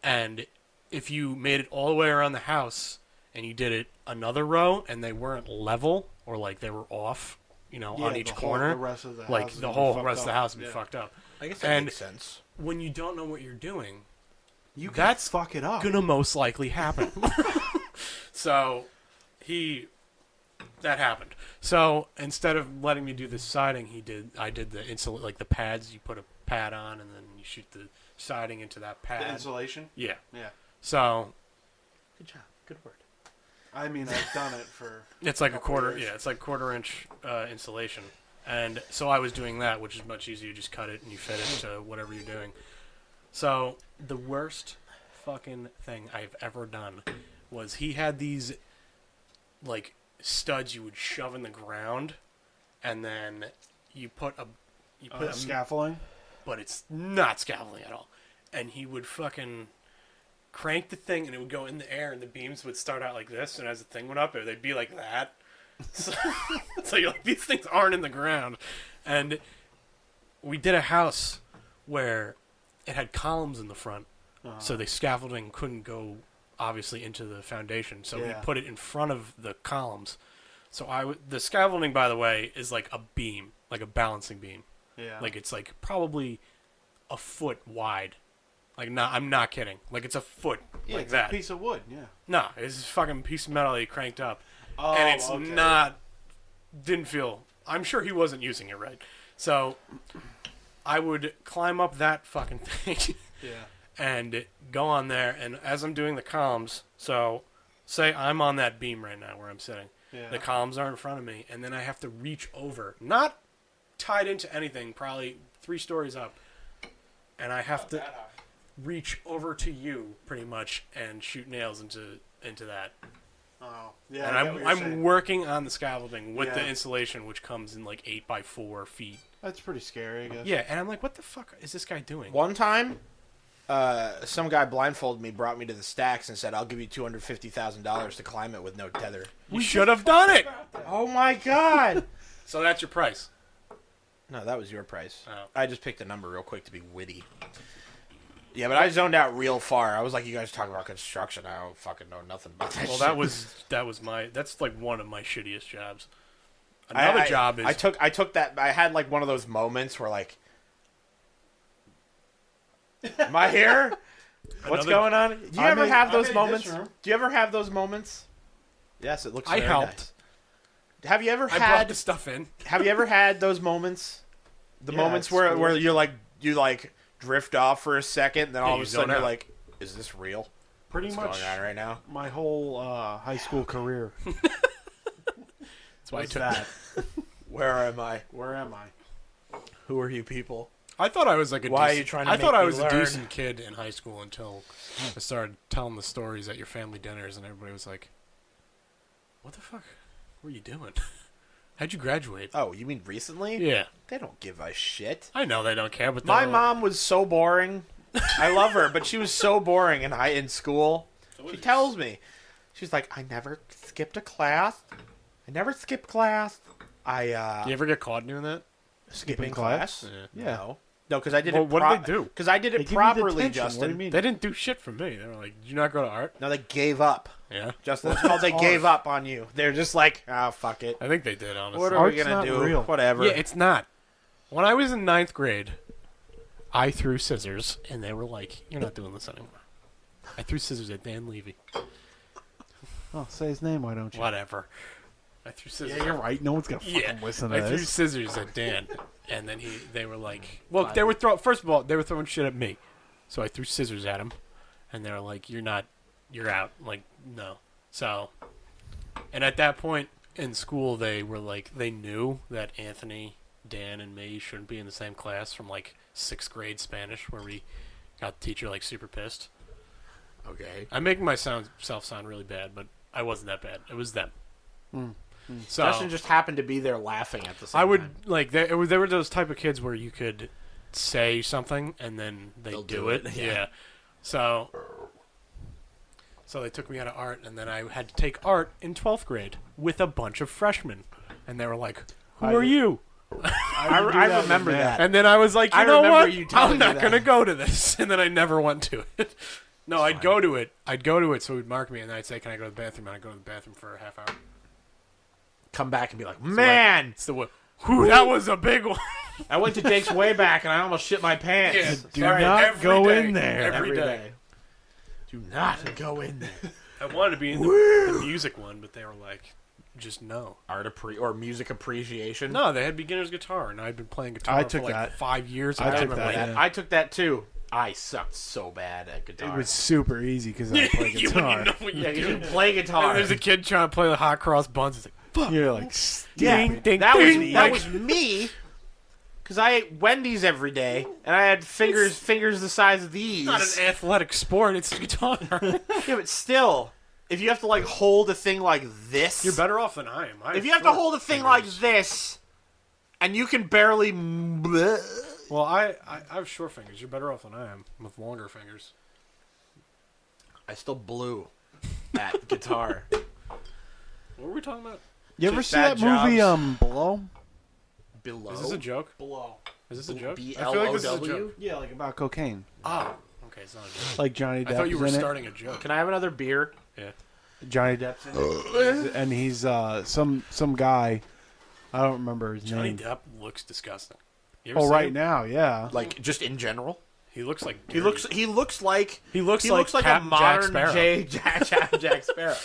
and if you made it all the way around the house and you did it another row and they weren't level or like they were off, on each corner, the rest of the like house the would be whole fucked rest of the up. house would be Yeah. fucked up. I guess that And- makes sense. When you don't know what you're doing, You can that's fuck it up. gonna most likely happen. So that happened. So instead of letting me do the siding, I did the like the pads. You put a pad on and then you shoot the siding into that The pad. insulation? Yeah. Yeah. So Good job. Good word. I mean, I've done it for... it's like a Couple quarter. years. Yeah, it's like quarter-inch insulation. And so I was doing that, which is much easier. You just cut it and you fit it to whatever you're doing. So the worst fucking thing I've ever done was he had these like studs you would shove in the ground, and then you put a scaffolding? but it's not scaffolding at all. And he would fucking crank the thing, and it would go in the air, and the beams would start out like this, and as the thing went up, they'd be like that. So you're like, these things aren't in the ground. And we did a house where it had columns in the front, so the scaffolding couldn't go, obviously, into the foundation. So we Yeah. put it in front of the columns. So the scaffolding, by the way, is like a beam, like a balancing beam. Yeah. Like it's like probably a foot wide. Like, I'm not kidding. Like, it's a foot Yeah, like it's that. a piece of wood. Yeah. No, it's this fucking piece of metal that he cranked up. Oh, And it's okay. not... Didn't feel... I'm sure he wasn't using it right. So, I would climb up that fucking thing Yeah. and go on there. And as I'm doing the columns... So, say I'm on that beam right now where I'm sitting. Yeah. The columns are in front of me. And then I have to reach over. Not tied into anything. Probably 3 stories up. And I have to reach over to you, pretty much, and shoot nails into that. Oh. Yeah. And I get what you're I'm saying. working on the scaffolding with the Yeah. insulation, which comes in like 8x4 feet. That's pretty scary, I guess. Yeah, and I'm like, what the fuck is this guy doing? One time, some guy blindfolded me, brought me to the stacks, and said, "I'll give you $250,000 to climb it with no tether." You should have done it. Oh my god! So that's your price. No, that was your price. Oh. I just picked a number real quick to be witty. Yeah, but I zoned out real far. I was like, you guys talking about construction. I don't fucking know nothing about that Well, shit. that was my. That's like one of my shittiest jobs. Another job is I took that. I had like one of those moments where like, am I here? What's Another- going on? Do you I'm ever in- have I'm those in moments? this room. Do you ever have those moments? Yes, it looks. I very helped. nice. Have you ever I brought had? the stuff in. Have you ever had those moments? The Yeah, moments at where school. you drift off for a second, and then all Yeah, of you a sudden zone you're out. like, "Is this real? Pretty What's much going on right now?" my whole high school career. That's why I What's took that? Where am I? Where am I? Who are you people? I thought I was like a Why are decent, you trying to I thought make I me was learn? a decent kid in high school until I started telling the stories at your family dinners, and everybody was like, "What the fuck were you doing? How'd you graduate?" Oh, you mean recently? Yeah, They don't give a shit. I know they don't care, but My they're like- mom was so boring. I love her, but she was so boring in school. She tells me, she's like, "I never skipped a class. I never skipped class. Do you ever get caught doing that? skipping class? class? Yeah. No, because I did Well, it. what did they do? Because I did They it give you properly, detention. Justin. What do you mean? They didn't do shit for me. They were like, "Did you not go to art?" No, they gave up. Yeah, Justin, it's called they gave up on you. They're just like, "Ah, fuck it. I think they did. Honestly, What are we Art's gonna not do? real. Whatever." yeah, it's not. When I was in 9th grade, I threw scissors, and they were like, "You're not doing this anymore." I threw scissors at Dan Levy. Oh, say his name, why don't you? Whatever. I threw scissors. Yeah, you're right. No one's gonna fucking Yeah, listen to I threw this. scissors at Dan, and then they were like, well, they were first of all, they were throwing shit at me, so I threw scissors at him, and they were like, you're out. I'm like, no. So, and at that point in school, they were like, they knew that Anthony, Dan, and me shouldn't be in the same class from like 6th grade Spanish, where we got the teacher like super pissed. Okay. I'm making myself sound really bad, but I wasn't that bad. It was them. So Justin just happened to be there laughing at the same I would time. like they were those type of kids where you could say something and then they They'll do do it. it, Yeah. yeah. So they took me out of art, and then I had to take art in 12th grade with a bunch of freshmen, and they were like, "Who are you?" I remember that. And then I was like, "You I know remember what? you telling I'm me not that." gonna go to this." And then I never went to it. No, I'd go to it. So he'd mark me, and then I'd say, "Can I go to the bathroom?" And I'd go to the bathroom for a half hour. Come back and be like, "Man, It's the whew, that was a big one. I went to Jake's way back and I almost shit my pants." Yeah. Do Sorry, not every go day. in there. Every day. Do not go in there. I wanted to be in the music one, but they were like, just no. Or music appreciation. No, they had beginner's guitar, and I'd been playing guitar I for took like that. 5 years. I at took that that, point. yeah. I took that too. I sucked so bad at guitar. It was super easy because I play You guitar. wouldn't know what yeah, you're you doing. can play guitar. And there's a kid trying to play the hot cross buns. It's like, fuck. You're like, Yeah, Ding, ding, that was ding. that Like- was me. Because I ate Wendy's every day, and I had fingers the size of these. Not an athletic sport. It's guitar. Yeah, but still, if you have to like hold a thing like this, You're better off than I am. If you have to hold a thing like this, and you can barely, Well, I have short fingers. You're better off than I am with longer fingers. I still blew at guitar. What were we talking about? You ever Just see that bad movie, jobs. Below? Below. Is this a joke? Below. Is this a joke? B I L feel like O this is a W. joke. Yeah, like about cocaine. Oh, okay, it's not a joke. Like Johnny Depp I thought you were is in starting a joke. Can I have another beer? Yeah. it. Johnny Depp's in it. And he's some guy. I don't remember his Johnny name. Depp looks disgusting. You ever Oh, seen right him? now, yeah. Like just in general. He looks like He looks like like a modern Jack Jack Sparrow.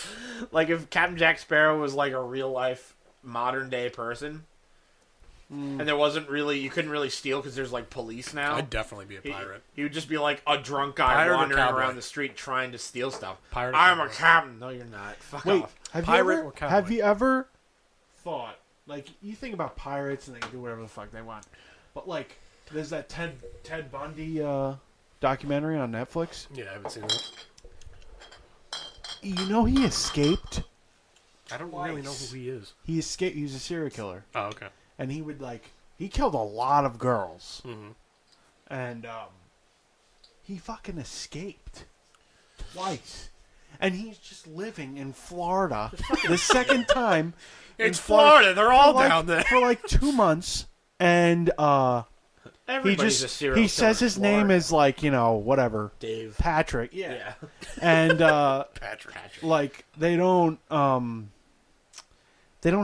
Like if Captain Jack Sparrow was like a real life modern day person, and there wasn't really you couldn't really steal because there's like police now. I'd definitely be a pirate. He would just be like a drunk guy Pirate or wandering cowboy? around the street trying to steal stuff. Pirate or I'm a cowboy? captain. No, you're not. Fuck Wait, off. Pirate or cowboy? have you ever thought, like, you think about pirates and they can do whatever the fuck they want, but like, there's that Ted Bundy documentary on Netflix. Yeah, I haven't seen that. You know he escaped. I don't really know who he is. He escaped. He was a serial killer, Oh, okay. and he killed a lot of girls, Mm-hmm. and he fucking escaped twice, and he's just living in Florida the second time. It's in Florida. They're all for like- down there. for like 2 months, and Everybody's a serial he killer says in his name Florida. is like, whatever, Dave. Patrick. Yeah. And Patrick. like they don't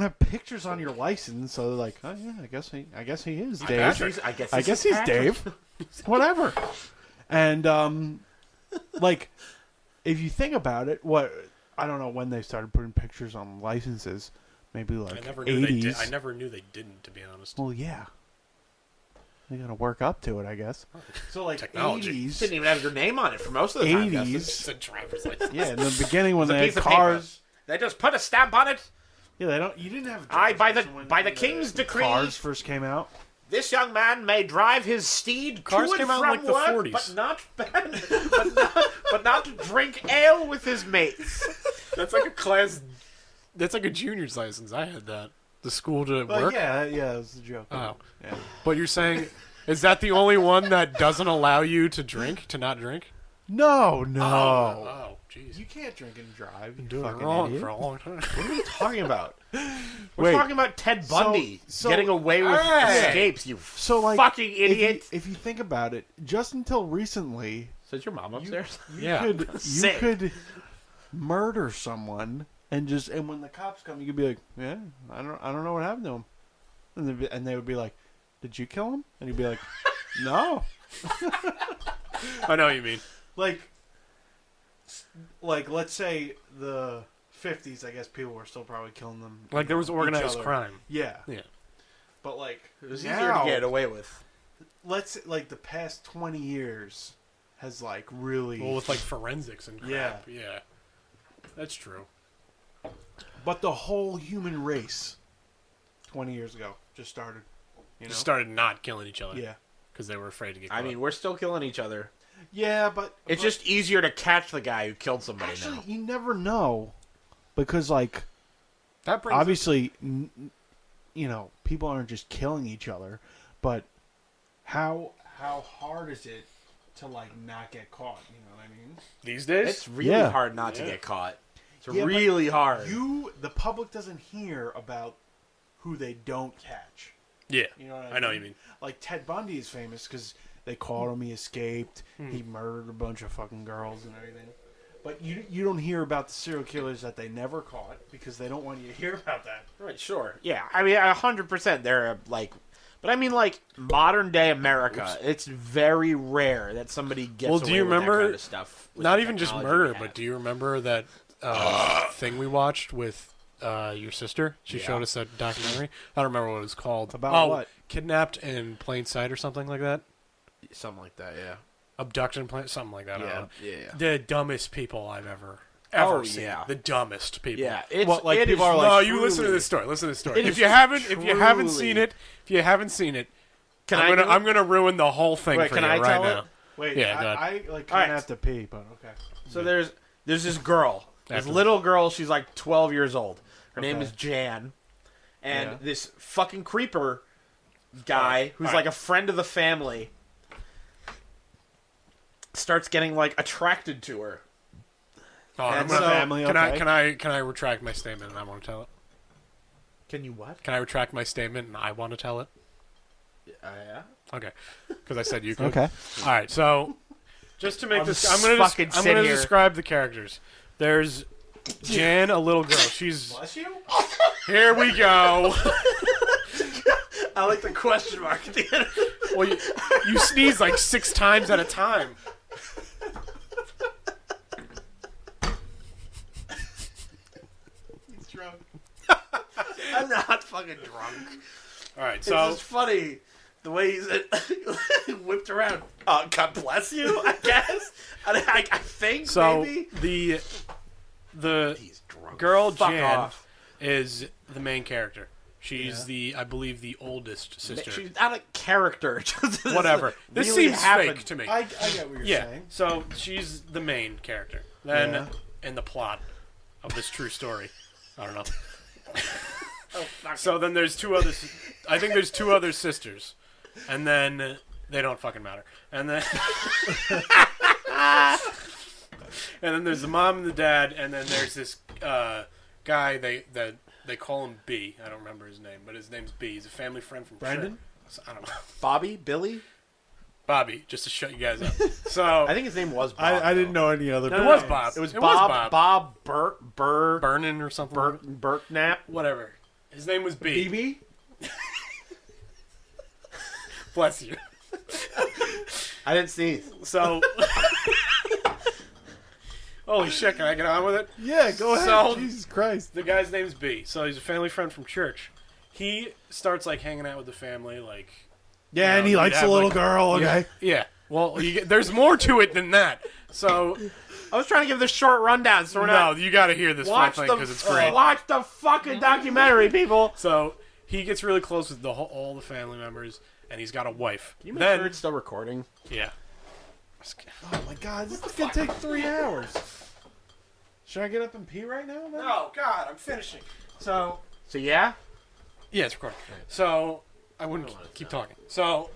have pictures on your license, so they're like, oh yeah, I guess he is Dave. Patrick. I guess he's Patrick. Dave. Whatever. And like, if you think about it, I don't know when they started putting pictures on licenses. Maybe like I never knew they 80s. did. I never knew they didn't, to be honest. Well, yeah. They gotta work up to it, I guess. So like Technology. 80s. Didn't even have your name on it for most of the time. 80s. It's a driver's license. Yeah, in the beginning when It's a they had piece of cars. paper. They just put a stamp on it. Yeah, they don't. You didn't have. I by the when king's decree, cars first came out. this young man may drive his steed Cars to and came out in, from like, the work, 40s. but not drink ale with his mates. That's like a class. That's like a junior's license. I had that. The school to But work. yeah, that was the joke. Oh. Yeah. But you're saying, is that the only one that doesn't allow you to drink, to not drink? No. Oh, jeez. You can't drink and drive. You Been doing it fucking wrong idiot. for a long time. What are you talking about? We're Wait. talking about Ted Bundy So- getting away with Hey! escapes. You So like, fucking idiot. If you think about it, just until recently, So is your mom upstairs? Yeah. you Sick. could murder someone and when the cops come, you could be like, yeah, I don't know what happened to him, and they would be like, did you kill him? And you'd be like, no. I know what you mean. Like let's say the 50s, I guess people were still probably killing them. Like there was organized other. crime. Yeah. Yeah. But like It was easier now, to get away with. let's like the past 20 years has like really. Well, with like forensics and crap. Yeah. That's true. But the whole human race, 20 years ago, just started. You know. Just started not killing each other. Yeah. Because they were afraid to get I caught. mean, we're still killing each other. Yeah, but It's just easier to catch the guy who killed somebody actually now. you never know, because like that brings obviously, people aren't just killing each other, but how hard is it to like not get caught? You know what I mean? these days. It's really Yeah. hard not to Yeah. get caught. It's Yeah, but really hard. The public doesn't hear about who they don't catch. Yeah. You know what I know what you mean. Like Ted Bundy is famous because they caught him, he escaped, he murdered a bunch of fucking girls and everything. But you don't hear about the serial killers that they never caught because they don't want you to hear about that. Right, sure. Yeah, I mean, 100%. They're like, but I mean, like modern day America, it's very rare that somebody gets. Well, do away you with that remember? kind of stuff? with Not the even just technology murder, we have. but do you remember that thing we watched with your sister? She showed us that documentary. I don't remember what it was called. About what? Kidnapped in plain sight or something like that. something like that? Yeah. Abducted in plain, something like that. I don't know. Yeah. The dumbest people I've ever Oh, seen. yeah. The dumbest people. Yeah. It's Well, like, it people is are like, No, truly- you listen to this story. Listen to this story. It If is you haven't seen truly- it, Can I'm gonna ruin the whole thing Wait, for can you I right tell now. it? Wait, Yeah, go I like All kind right. of have to pee, but okay. So there's this girl, this After little girl. She's like 12 years old. Her name Okay. is Jan, and Yeah. this fucking creeper guy who's All like right. a friend of the family starts getting like attracted to her. Oh, And I'm gonna, so- family, can okay. I can I retract my statement and I want to tell it? Can you what? Can I retract my statement and I want to tell it? Yeah. Okay, because I said you could. Okay. All right. So, just to make I'll this, just I'm gonna fucking I'm sit gonna here. describe the characters. There's Jan, a little girl. She's Bless you. here. We go. I like the question mark at the end. Well, you sneeze like 6 times at a time. He's drunk. I'm not fucking drunk. All right, It's so just funny the way he's whipped around. God bless you, I guess. I think maybe the he's drunk. girl Fuck Jan off. is the main character. She's I believe, the oldest sister. She's not a character. Whatever. This really seems happened. fake to me. I get what you're saying. So she's the main character. Then in the plot of this true story, I don't know. So then there's 2 other. I think there's 2 other sisters, and then they don't fucking matter. And then and then there's the mom and the dad, and then there's this guy. They call him B. I don't remember his name, but his name's B. He's a family friend from Brandon? So, I don't know. Bobby, Billy. Bobby, just to shut you guys up. So I think his name was Bob. I didn't know any other. it was Bob. It was It Bob. Bob. Bob Burnin or something. like that. Burknap. Whatever. His name was B. BB? Bless you. I didn't sneeze. So, holy shit! Can I get on with it? Yeah, go ahead. So- Jesus Christ. The guy's name's B. So he's a family friend from church. He starts like hanging out with the family, like Yeah, You and know, he you'd likes a have, little like- girl, okay? yeah. Well, there's more to it than that. So I was trying to give the short rundown, so we're no, not. you got to hear this Watch thing the because it's great. watch the fucking documentary, people. So he gets really close with all the family members, and he's got a wife. Can you make Then sure it's still recording? yeah. Oh my god, this is gonna take 3 hours. Should I get up and pee right now? Man? No, God, I'm finishing. So Yeah. yeah, it's recording. So I wouldn't keep talking. So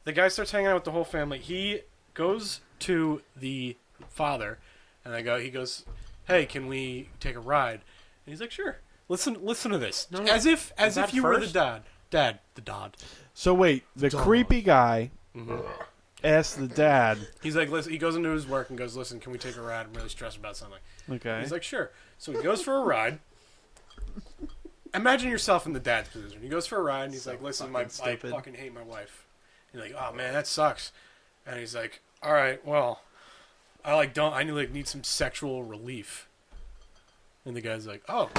the guy starts hanging out with the whole family. He goes to the father, and he goes, "Hey, can we take a ride?" And he's like, "Sure." Listen to this. No. As if that you were the first? dad. The dad. So wait, the creepy guy asked the dad. He's like, listen. He goes into his work and goes, "Listen, can we take a ride? I'm really stressed about something." Okay. He's like, "Sure." So he goes for a ride. Imagine yourself in the dad's position. He goes for a ride, and he's like, "Listen, I stupid. fucking hate my wife." You're like, "Oh man, that sucks." And he's like, "All right, well, I need some sexual relief." And the guy's like, "Oh,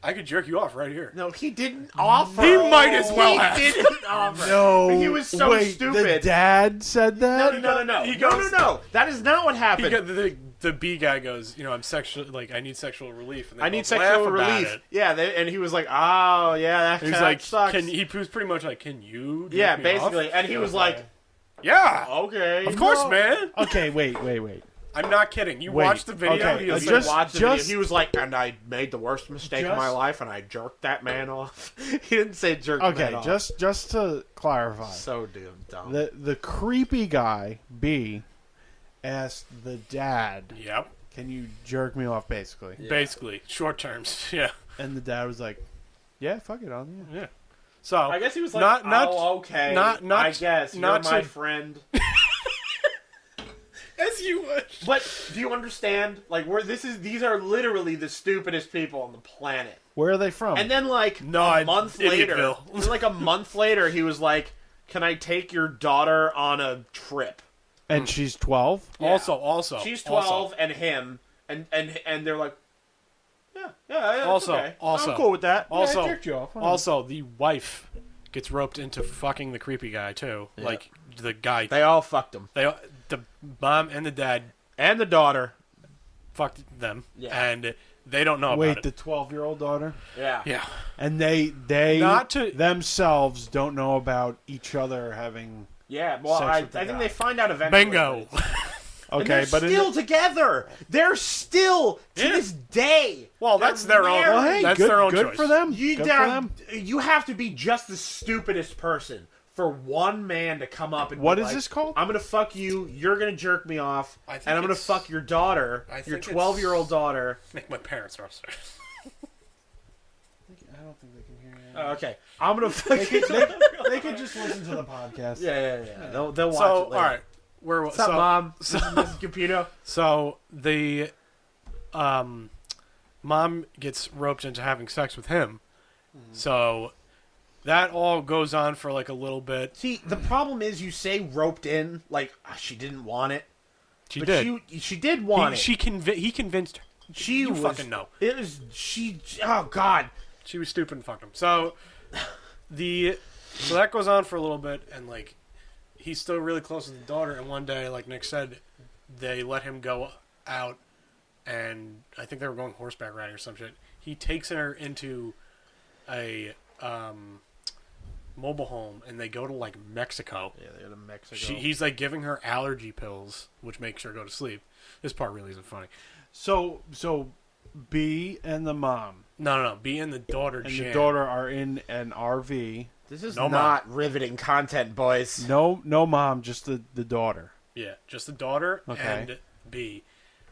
I could jerk you off right here." No, he didn't offer. He might as well He have. didn't offer. No, He was so wait, stupid. The dad said that? No. He goes- No. That is not what happened. The B guy goes, I'm sexual, I need sexual relief. And they I need both sexual laugh about relief. it. Yeah, and he was like, "Oh, yeah, And he's that like, sucks." he was pretty much like, "Can you?" jerk Yeah, me basically, off?" and he was like, "Yeah, "Okay, of course, No. man." Okay, wait. I'm not kidding. You Wait, watched the video. okay, He was He like, just- watched the video. just- He was like, "And I made the worst mistake of my Just- life, and I jerked that man off." He didn't say jerk the Okay, man off. just to clarify. So damn dumb. The creepy guy, B, asked the dad, "Yep." "Can you jerk me off?" basically. Basically, short terms. Yeah. And the dad was like, "Yeah, fuck it, on you." Yeah. So I guess he was like, not "Oh, okay, not- I guess not you're my to- friend." as you would. But do you understand? Like, these are literally the stupidest people on the planet. Where are they from? And then, like, a month later, Idiotville. like a month later, he was like, "Can I take your daughter on a trip?" And she's 12? Yeah. Also, She's 12 and him, and they're like, yeah, that's Also- okay. also- I'm cool with that. Also, Yeah, I jerked you off. also, the wife gets roped into fucking the creepy guy too. Yeah. Like the guy, They all fucked him, the mom and the dad and the daughter. fucked them, Yeah. and they don't know Wait, about the it. 12-year-old daughter? Yeah, Yeah, And they Not to- themselves don't know about each other having... yeah. Well, Sex I with the think guy. they find out eventually. bingo. And Okay, they're but in still together. They're still to Yeah. this day. Well, They're that's their own. married. Well, hey, that's good, their own good choice. for them. You, Good there- for them. you have to be just the stupidest person for one man to come up and What be is like, this called? I'm gonna fuck you. You're gonna jerk me off, I think and I'm gonna it's- fuck your daughter, I your think it's- 12-year-old daughter. Make my parents are upstairs. I don't think they can hear you. Okay, I'm gonna fuck you. They could just listen to the podcast. Yeah. They'll watch So, it all later. right, we're What's up, Mom? This is Mrs. Caputo. So the mom gets roped into having sex with him. So that all goes on for like a little bit. See, the problem is you say roped in, like she didn't want it. She But did. She did want it. He convinced her. You fucking know. It was she. Oh God. She was stupid and fucked him. So so that goes on for a little bit, and like he's still really close with the daughter. And one day, like Nick said, they let him go out, and I think they were going horseback riding or some shit. He takes her into a mobile home, and they go to like Mexico. Yeah, they go to Mexico. He's like giving her allergy pills, which makes her go to sleep. This part really isn't funny. So B and the mom No. B and the daughter, and Jan. the daughter are in an RV. This is No, not riveting content, boys. No mom, just the daughter. Yeah, just the daughter Okay. and B.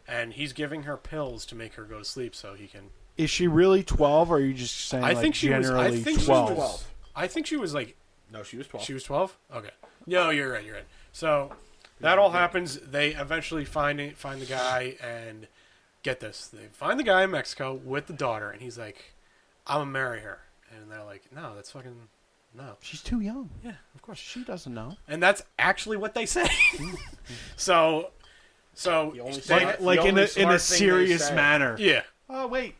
And he's giving her pills to make her go to sleep so he can... Is she really 12, or are you just saying I like think she was- I generally think she was 12? 12. I think she was like... No, she was 12. She was 12? Okay. No, you're right. So, that all happens. They eventually find the guy, and get this. They find the guy in Mexico with the daughter, and he's like, I'm gonna marry her. And they're like, no, that's fucking... No. She's too young. Yeah, of course. She doesn't know. And that's actually what they say. So The only they- thing- Like the in only a smart thing they serious say. manner. yeah. Oh wait,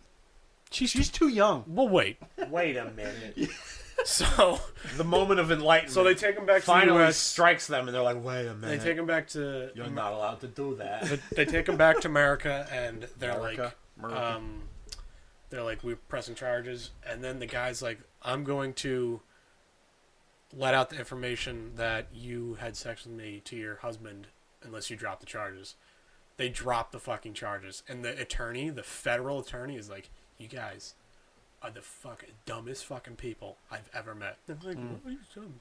She's too young. Well, wait. Wait a minute. So The moment of enlightenment. they take him back to the finally U.S. strikes them, and they're like, "Wait a They minute. take him back to... You're not allowed to do that." They take him back to America, and they're America. they're like, we're pressing charges, and then the guy's like, I'm going to let out the information that you had sex with me to your husband unless you drop the charges. They drop the fucking charges, and the attorney, the federal attorney, is like, you guys are the fucking dumbest fucking people I've ever met. They're like, what are you doing?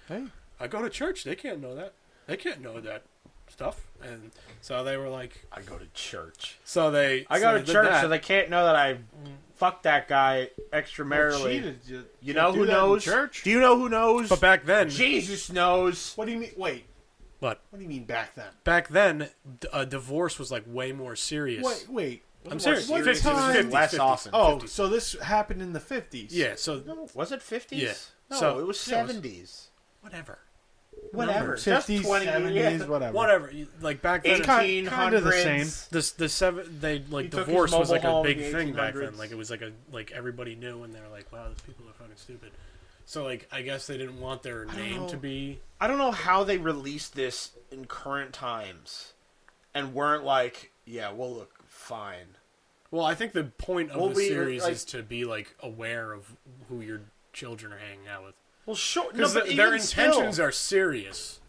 Hey, I go to church. They can't know that. They can't know that stuff. And so they were like, I go to church. so they. I so go they to did church, that. so they can't know that I fucked that guy extramarily. You know who knows? Church? Do you know who knows? But back then, Jesus knows. What do you mean? Wait. What? What do you mean back then? back then, a divorce was like way more serious. Wait. I'm serious. What 50s, time? 50s, Less 50s. often. Oh, 50s. so this happened in the 50s. Yeah. So No, was it 50s? Yeah. No, So- it was yeah, it was- 70s. whatever. Whatever. Just 50s, 20 70s, yeah. whatever. Whatever. Like back then, Kind of the 1800s. same. the seven they like He took his divorce was like mobile a home in big the thing back then. 1800s. Like it was like everybody knew, and they're like, wow, these people are fucking stupid. So like I guess they didn't want their name know. to be. I don't know how they released this in current times and weren't like, yeah, we'll look fine. Well, I think the point of Well, the we- series like- is to be like aware of who your children are hanging out with, Well, sure. No, because but their even intentions still. are serious.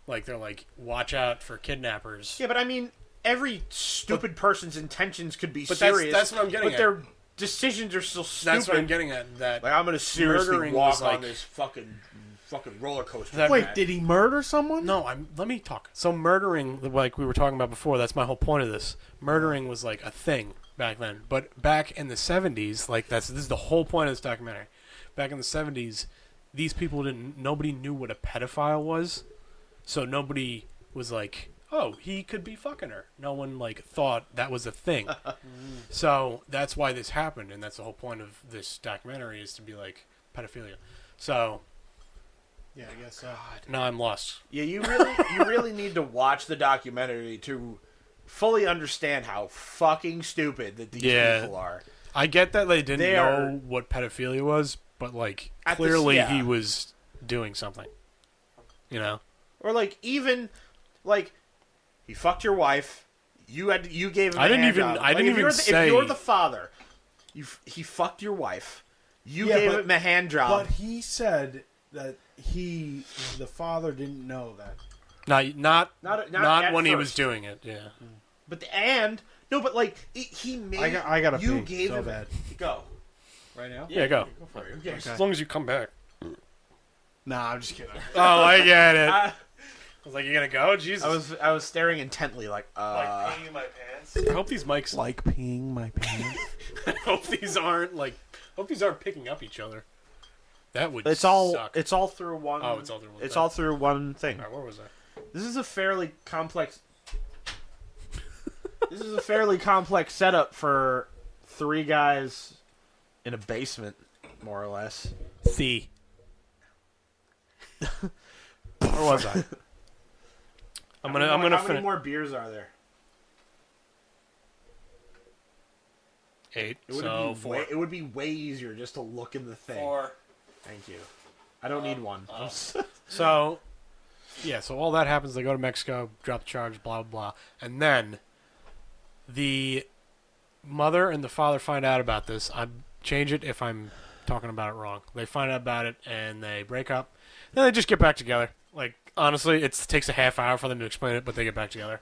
Like they're like, watch out for kidnappers. Yeah, but I mean, every stupid person's intentions could be But serious. that's what I'm getting but at. their decisions are still stupid. That's what I'm getting at. That Like, I'm going to seriously Murdering walk was like- on this fucking roller coaster. That- Wait, did he murder someone? No, let me talk. So murdering, like we were talking about before, that's my whole point of this. Murdering was like a thing back then, but back in the 70s, like this is the whole point of this documentary. Back in the 70s, these people nobody knew what a pedophile was, so nobody was like, oh, he could be fucking her. No one like thought that was a thing. So that's why this happened, and that's the whole point of this documentary is to be like pedophilia. So Yeah, I guess so. now I'm lost. Yeah, you really need to watch the documentary to fully understand how fucking stupid that these Yeah. people are. I get that they didn't They know are- what pedophilia was, but like At this- clearly yeah. he was doing something. You know? Or like even like he fucked your wife. You gave him. I a didn't hand even- job. I didn't if even you're say- if you're the father. He fucked your wife. You Yeah, gave but- him a hand job. But he said that the father, didn't know that. Not at when he first. was doing it. Yeah. But but like he made. I gotta you pee gave so him bad. Go. Right now? Yeah, go. Go for it. Okay. As long as you come back. Nah, I'm just kidding. Oh, I get it. I I, was like, you gonna go? Jesus. I was staring intently like peeing my pants. I hope these mics. Like peeing my pants. I hope these aren't picking up each other. That would. It's all Suck. it's all through one. Oh, it's all through one It's thing. all through one thing. All right, where was I? This is a fairly complex. This is a fairly complex setup for three guys in a basement. more or less. C. Where was I? I'm gonna How many finish. more beers are there? 8. It would So be 4. it would be way easier just to look in the thing. 4. Thank you. I don't need one. So, yeah. So all that happens. They go to Mexico, drop the charge, blah blah blah, and then the mother and the father find out about this. I change it if I'm talking about it wrong. They find out about it and they break up. Then they just get back together. Like honestly, it takes a half hour for them to explain it, but they get back together.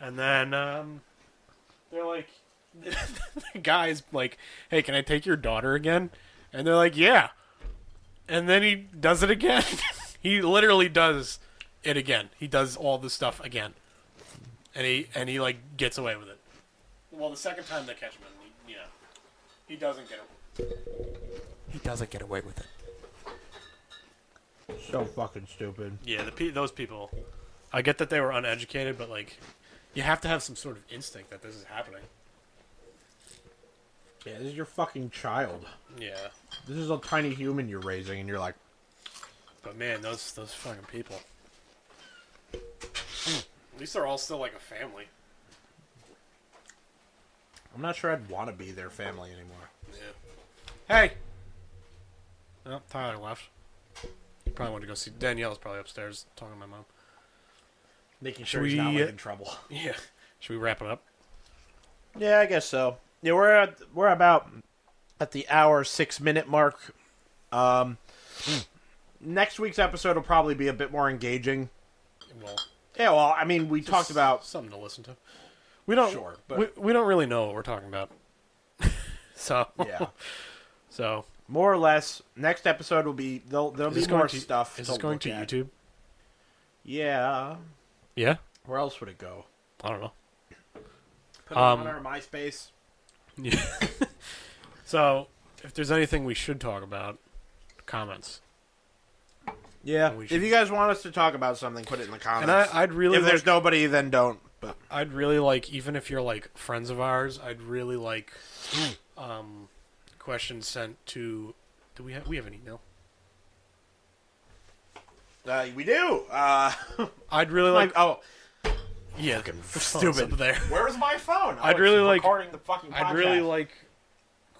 And then they're like, the guy's like, "Hey, can I take your daughter again?" And they're like, "Yeah." And then he does it again. He literally does it again. He does all this stuff again, and he like gets away with it. Well, the second time they catch him, he doesn't get it. He doesn't get away with it. So fucking stupid. Yeah, those people. I get that they were uneducated, but like, you have to have some sort of instinct that this is happening. Yeah, this is your fucking child. Yeah, This is a tiny human you're raising, and you're like, but man, those fucking people. At least they're all still like a family. I'm not sure I'd want to be their family anymore. Yeah. Hey. Oh, Tyler left. He probably wanted to go see Danielle's probably upstairs talking to my mom. Making sure Should he's not we- like, in trouble. Yeah. Should we wrap it up? Yeah, I guess so. Yeah, we're about at the hour 6-minute mark. Next week's episode will probably be a bit more engaging. Well, Yeah, well, I mean, we talked about something to listen to. We don't. Sure, but- we don't really know what we're talking about. So yeah, So more or less. Next episode will be there'll be more stuff. Is this going to look at. YouTube? Yeah. Yeah. Where else would it go? I don't know. Put it on our MySpace. Yeah. So if there's anything we should talk about, comments. Yeah. We If should- you guys want us to talk about something, put it in the comments. And I'd really if there's nobody, then don't. But I'd really like, even if you're like friends of ours, I'd really like questions sent to. Do we have an email? we do. I'd really like. oh, Yeah, fucking the phone's stupid. up there. Where was my phone? I'd really like- recording the fucking podcast. I'd really like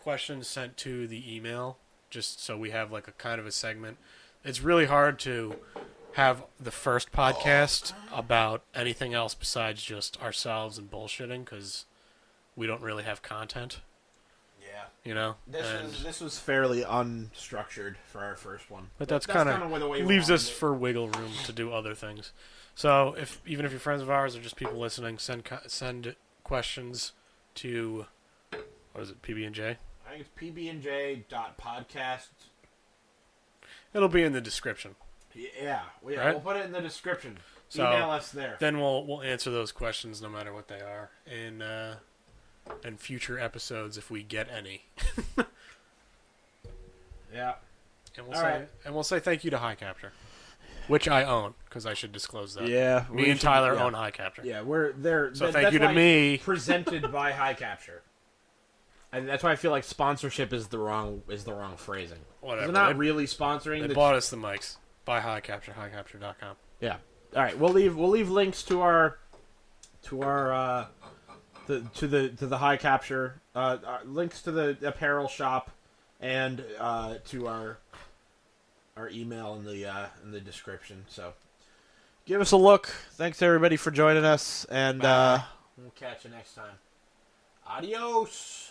questions sent to the email, just so we have like a kind of a segment. It's really hard to have the first podcast about anything else besides just ourselves and bullshitting, because we don't really have content, Yeah. you know. This was fairly unstructured for our first one. But that's kind kinda of the way we leaves us wanted it. for wiggle room to do other things. So even if you're friends of ours or just people listening, send questions to, what is it, PBNJ? I think it's PBNJ.podcast. It'll be in the description. Yeah, Right? we'll put it in the description. So, Email us there. Then we'll answer those questions no matter what they are in future episodes if we get any. Yeah. And All right. we'll say thank you to Hycapture, which I own, because I should disclose that. Yeah. Me and Tyler own Hycapture. Yeah, we're there. So thank you to me. Presented by Hycapture. And that's why I feel like sponsorship is the wrong phrasing. Whatever. They're not They- really sponsoring. They bought us the mics. Buy Hycapture, hycapture.com. Yeah. All right. We'll leave links to our the Hycapture links to the apparel shop and to our email in the description. So give us a look. Thanks everybody for joining us, and we'll catch you next time. Adios.